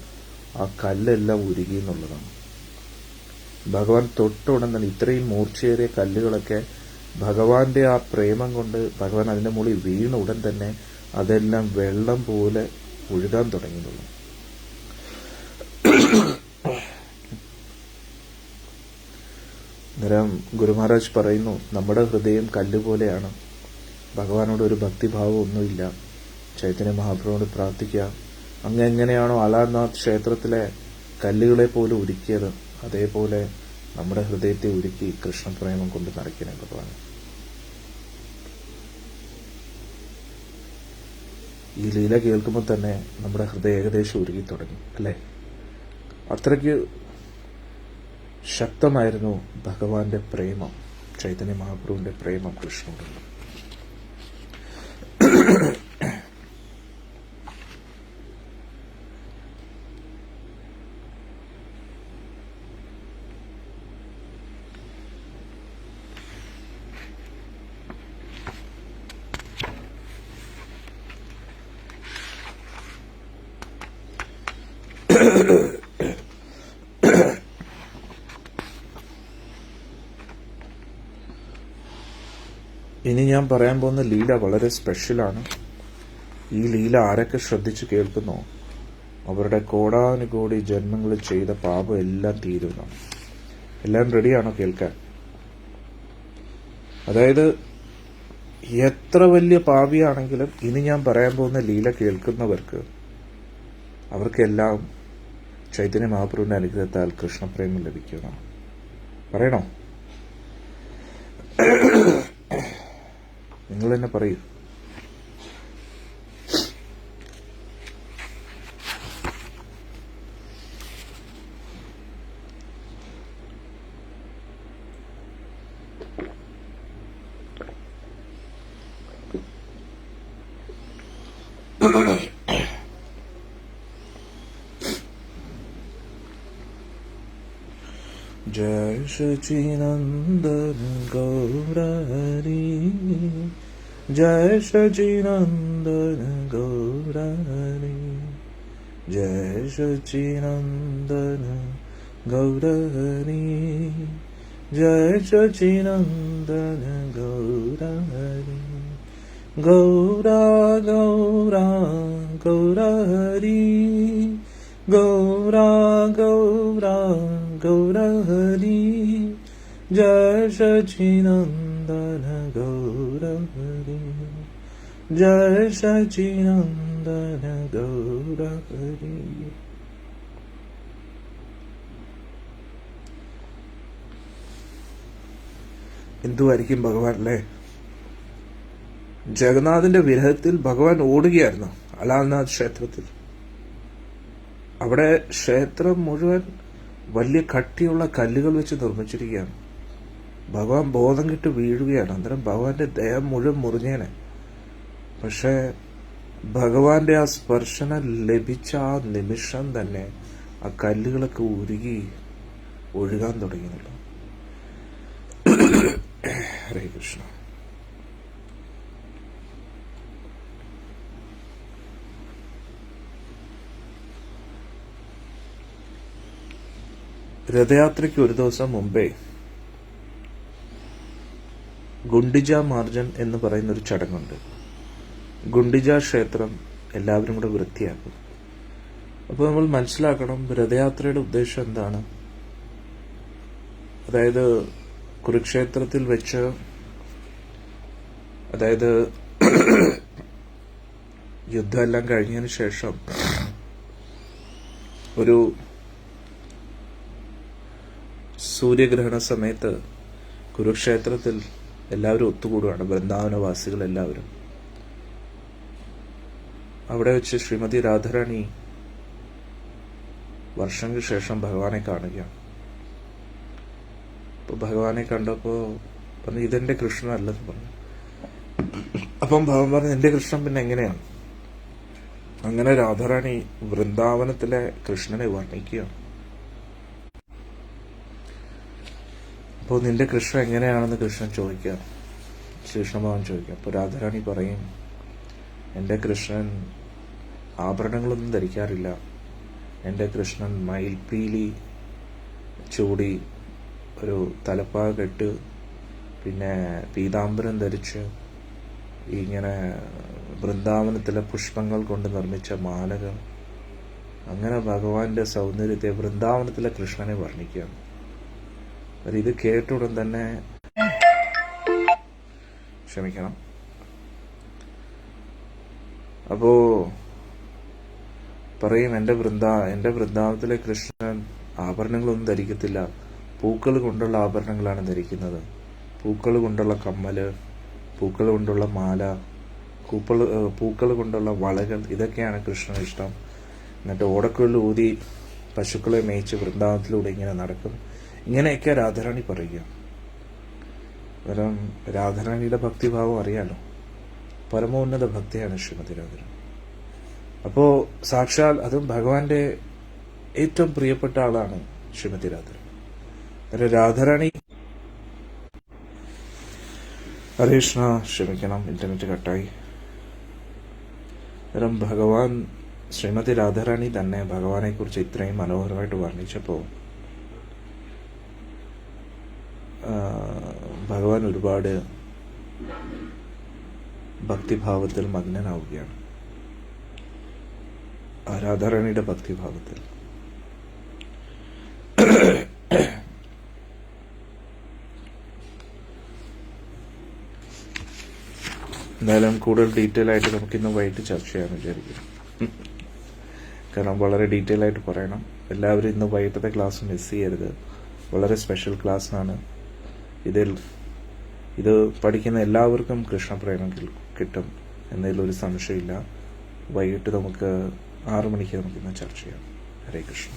ആ കല്ലെല്ലാം ഉരുകി എന്നുള്ളതാണ്. ഭഗവാൻ തൊട്ടുടൻ തന്നെ ഇത്രയും മൂർച്ചയേറിയ കല്ലുകളൊക്കെ ഭഗവാന്റെ ആ പ്രേമം കൊണ്ട് ഭഗവാൻ അതിന്റെ മുകളിൽ വീണ ഉടൻ തന്നെ അതെല്ലാം വെള്ളം പോലെ ഒഴുകാൻ തുടങ്ങിയുള്ളൂ. അന്നേരം ഗുരുമഹാരാജ് പറയുന്നു, നമ്മുടെ ഹൃദയം കല്ലുപോലെയാണ്, ഭഗവാനോട് ഒരു ഭക്തിഭാവം ഒന്നുമില്ല. ചൈതന്യ മഹാപ്രഭുവിനോട് പ്രാർത്ഥിക്കുക. അങ്ങ് എങ്ങനെയാണോ അലാൽനാഥ് ക്ഷേത്രത്തിലെ കല്ലുകളെ പോലെ ഉരുക്കിയത്, അതേപോലെ നമ്മുടെ ഹൃദയത്തെ ഉരുക്കി കൃഷ്ണപ്രേമം കൊണ്ട് നിറയ്ക്കണേ ഭഗവാൻ. ഈ ലീല കേൾക്കുമ്പോൾ തന്നെ നമ്മുടെ ഹൃദയം ഏകദേശം ഉരുകി തുടങ്ങി അല്ലേ? അത്രയ്ക്ക് ശക്തമായിരുന്നു ഭഗവാന്റെ പ്രേമം, ചൈതന്യ മഹാപ്രഭുവിന്റെ പ്രേമം കൃഷ്ണനോട്. ഇനി ഞാൻ പറയാൻ പോകുന്ന ലീല വളരെ സ്പെഷ്യലാണ്. ഈ ലീല ആരൊക്കെ ശ്രദ്ധിച്ച് കേൾക്കുന്നോ അവരുടെ കോടാനുകോടി ജന്മങ്ങൾ ചെയ്ത പാപം എല്ലാം തീരുന്നതാണ്. എല്ലാം റെഡിയാണോ കേൾക്കാൻ? അതായത് എത്ര വലിയ പാപിയാണെങ്കിലും ഇനി ഞാൻ പറയാൻ പോകുന്ന ലീല കേൾക്കുന്നവർക്ക് അവർക്കെല്ലാം ചൈതന്യ മഹാപ്രഭുവിന്റെ അനുഗ്രഹത്താൽ കൃഷ്ണപ്രേമം ലഭിക്കുന്നതാണ്. പറയണോ? നിങ്ങൾ തന്നെ പറയൂ. जय सचिनंदन गौरहरि, जय सचिनंदन गौरहरि, जय सचिनंदन गौरहरि, जय सचिनंदन गौरहरि, गौरा गौरा गौरहरि, गौरा गौरा गौरहरि, जय सचिनंदन गौरहरि, जय सचिनंदन गौरहरि. എന്തുവായിരിക്കും ഭഗവാൻ അല്ലേ? ജഗന്നാഥിന്റെ വിരഹത്തിൽ ഭഗവാൻ ഓടുകയായിരുന്നു അലാൽനാഥ് ക്ഷേത്രത്തിൽ. അവിടെ ക്ഷേത്രം മുഴുവൻ വലിയ കട്ടിയുള്ള കല്ലുകൾ വെച്ച് നിർമ്മിച്ചിരിക്കുകയാണ്. ഭഗവാൻ ബോധം കെട്ട് വീഴുകയാണ്. അന്നേരം ഭഗവാന്റെ ദേഹം മുഴുവൻ മുറിഞ്ഞേനെ. പക്ഷെ ഭഗവാന്റെ ആ സ്പർശനം ലഭിച്ച ആ നിമിഷം തന്നെ ആ കല്ലുകളൊക്കെ ഉരുകി ഒഴുകാൻ തുടങ്ങിയല്ലോ. ഹരേ കൃഷ്ണ. രഥയാത്രയ്ക്ക് ഒരു ദിവസം മുമ്പേ ഗുണ്ടിജ മാർജൻ എന്ന് പറയുന്ന ഒരു ചടങ്ങുണ്ട്. ഗുണ്ടിജ ക്ഷേത്രം എല്ലാവരും കൂടെ വൃത്തിയാക്കും. അപ്പോൾ നമ്മൾ മനസ്സിലാക്കണം രഥയാത്രയുടെ ഉദ്ദേശം എന്താണ്. അതായത് കുരുക്ഷേത്രത്തിൽ വെച്ച്, അതായത് യുദ്ധമെല്ലാം കഴിഞ്ഞതിന് ശേഷം ഒരു സൂര്യഗ്രഹണ സമയത്ത് കുരുക്ഷേത്രത്തിൽ എല്ലാവരും ഒത്തുകൂടുകയാണ്, വൃന്ദാവനവാസികൾ എല്ലാവരും. അവിടെ വെച്ച് ശ്രീമതി രാധാറാണി വർഷങ്ങൾക്ക് ശേഷം ഭഗവാനെ കാണുകയാണ്. അപ്പോൾ ഭഗവാനെ കണ്ടപ്പോൾ പറഞ്ഞു, ഇതെന്റെ കൃഷ്ണനല്ലെന്ന് പറഞ്ഞു. അപ്പം ഭഗവാൻ പറഞ്ഞു, എന്റെ കൃഷ്ണൻ പിന്നെ എങ്ങനെയാണ്? അങ്ങനെ രാധാറാണി വൃന്ദാവനത്തിലെ കൃഷ്ണനെ വർണ്ണിക്കുകയാണ്. അപ്പോൾ നിന്റെ കൃഷ്ണൻ എങ്ങനെയാണെന്ന് കൃഷ്ണൻ ചോദിക്കുക, ശ്രീകൃഷ്ണഭഗവാൻ ചോദിക്കുക. അപ്പോൾ രാധാറാണി പറയും, എൻ്റെ കൃഷ്ണൻ ആഭരണങ്ങളൊന്നും ധരിക്കാറില്ല. എൻ്റെ കൃഷ്ണൻ മയിൽപ്പീലി ചൂടി ഒരു തലപ്പാ കെട്ട് പിന്നെ പീതാംബരം ധരിച്ച് ഇങ്ങനെ വൃന്ദാവനത്തിലെ പുഷ്പങ്ങൾ കൊണ്ട് നിർമ്മിച്ച മാലകൾ, അങ്ങനെ ഭഗവാന്റെ സൗന്ദര്യത്തെ വൃന്ദാവനത്തിലെ കൃഷ്ണനെ വർണ്ണിക്കുകയാണ്. ഇത് കേട്ട ഉടൻ തന്നെ ക്ഷമിക്കണം. അപ്പോ പറയും, എൻ്റെ വൃന്ദാവനത്തിലെ കൃഷ്ണൻ ആഭരണങ്ങളൊന്നും ധരിക്കത്തില്ല, പൂക്കൾ കൊണ്ടുള്ള ആഭരണങ്ങളാണ് ധരിക്കുന്നത്. പൂക്കൾ കൊണ്ടുള്ള കമ്മല്, പൂക്കൾ കൊണ്ടുള്ള മാല, പൂക്കൾ കൊണ്ടുള്ള വളകൾ, ഇതൊക്കെയാണ് കൃഷ്ണന് ഇഷ്ടം. എന്നിട്ട് ഓടക്കുഴൽ ഊതി പശുക്കളെ മേയിച്ച് വൃന്ദാവനത്തിലൂടെ ഇങ്ങനെ നടക്കും. ഇങ്ങനെയൊക്കെ രാധാറാണി പറയുക. കാരണം രാധാറാണിയുടെ ഭക്തിഭാവം അറിയാലോ, പരമോന്നത ഭക്തിയാണ് ശ്രീമതി രാധാറാണി. അപ്പോ സാക്ഷാൽ അതും ഭഗവാന്റെ ഏറ്റവും പ്രിയപ്പെട്ട ആളാണ് ശ്രീമതി രാധാറാണി. രാധാറാണി ഹരേ കൃഷ്ണ, ക്ഷമിക്കണം, ഇന്റർനെറ്റ് കട്ടായി. കാരണം ഭഗവാൻ ശ്രീമതി രാധാറാണി തന്നെ ഭഗവാനെ കുറിച്ച് ഇത്രയും മനോഹരമായിട്ട് വർണ്ണിച്ചപ്പോൾ ഭഗവാൻ ഒരുപാട് ഭക്തിഭാവത്തിൽ മഗ്നനാവുകയാണ്. രാധാറാണിയുടെ ഭക്തിഭാവത്തിൽ. എന്തായാലും കൂടുതൽ ഡീറ്റെയിൽ ആയിട്ട് നമുക്കിന്ന് വൈകിട്ട് ചർച്ച ചെയ്യാമെന്ന് വിചാരിക്കും. കാരണം വളരെ ഡീറ്റെയിൽ ആയിട്ട് പറയണം. എല്ലാവരും ഇന്ന് വൈകിട്ടത്തെ ക്ലാസ് മിസ് ചെയ്യരുത്. വളരെ സ്പെഷ്യൽ ക്ലാസ്സാണ്. ഇത് പഠിക്കുന്ന എല്ലാവർക്കും കൃഷ്ണപ്രേമം കിട്ടും എന്നതിലൊരു സംശയമില്ല. വൈകിട്ട് നമുക്ക് 6 മണിക്ക് നമുക്കിന്ന് ചർച്ച ചെയ്യാം. ഹരേ കൃഷ്ണ.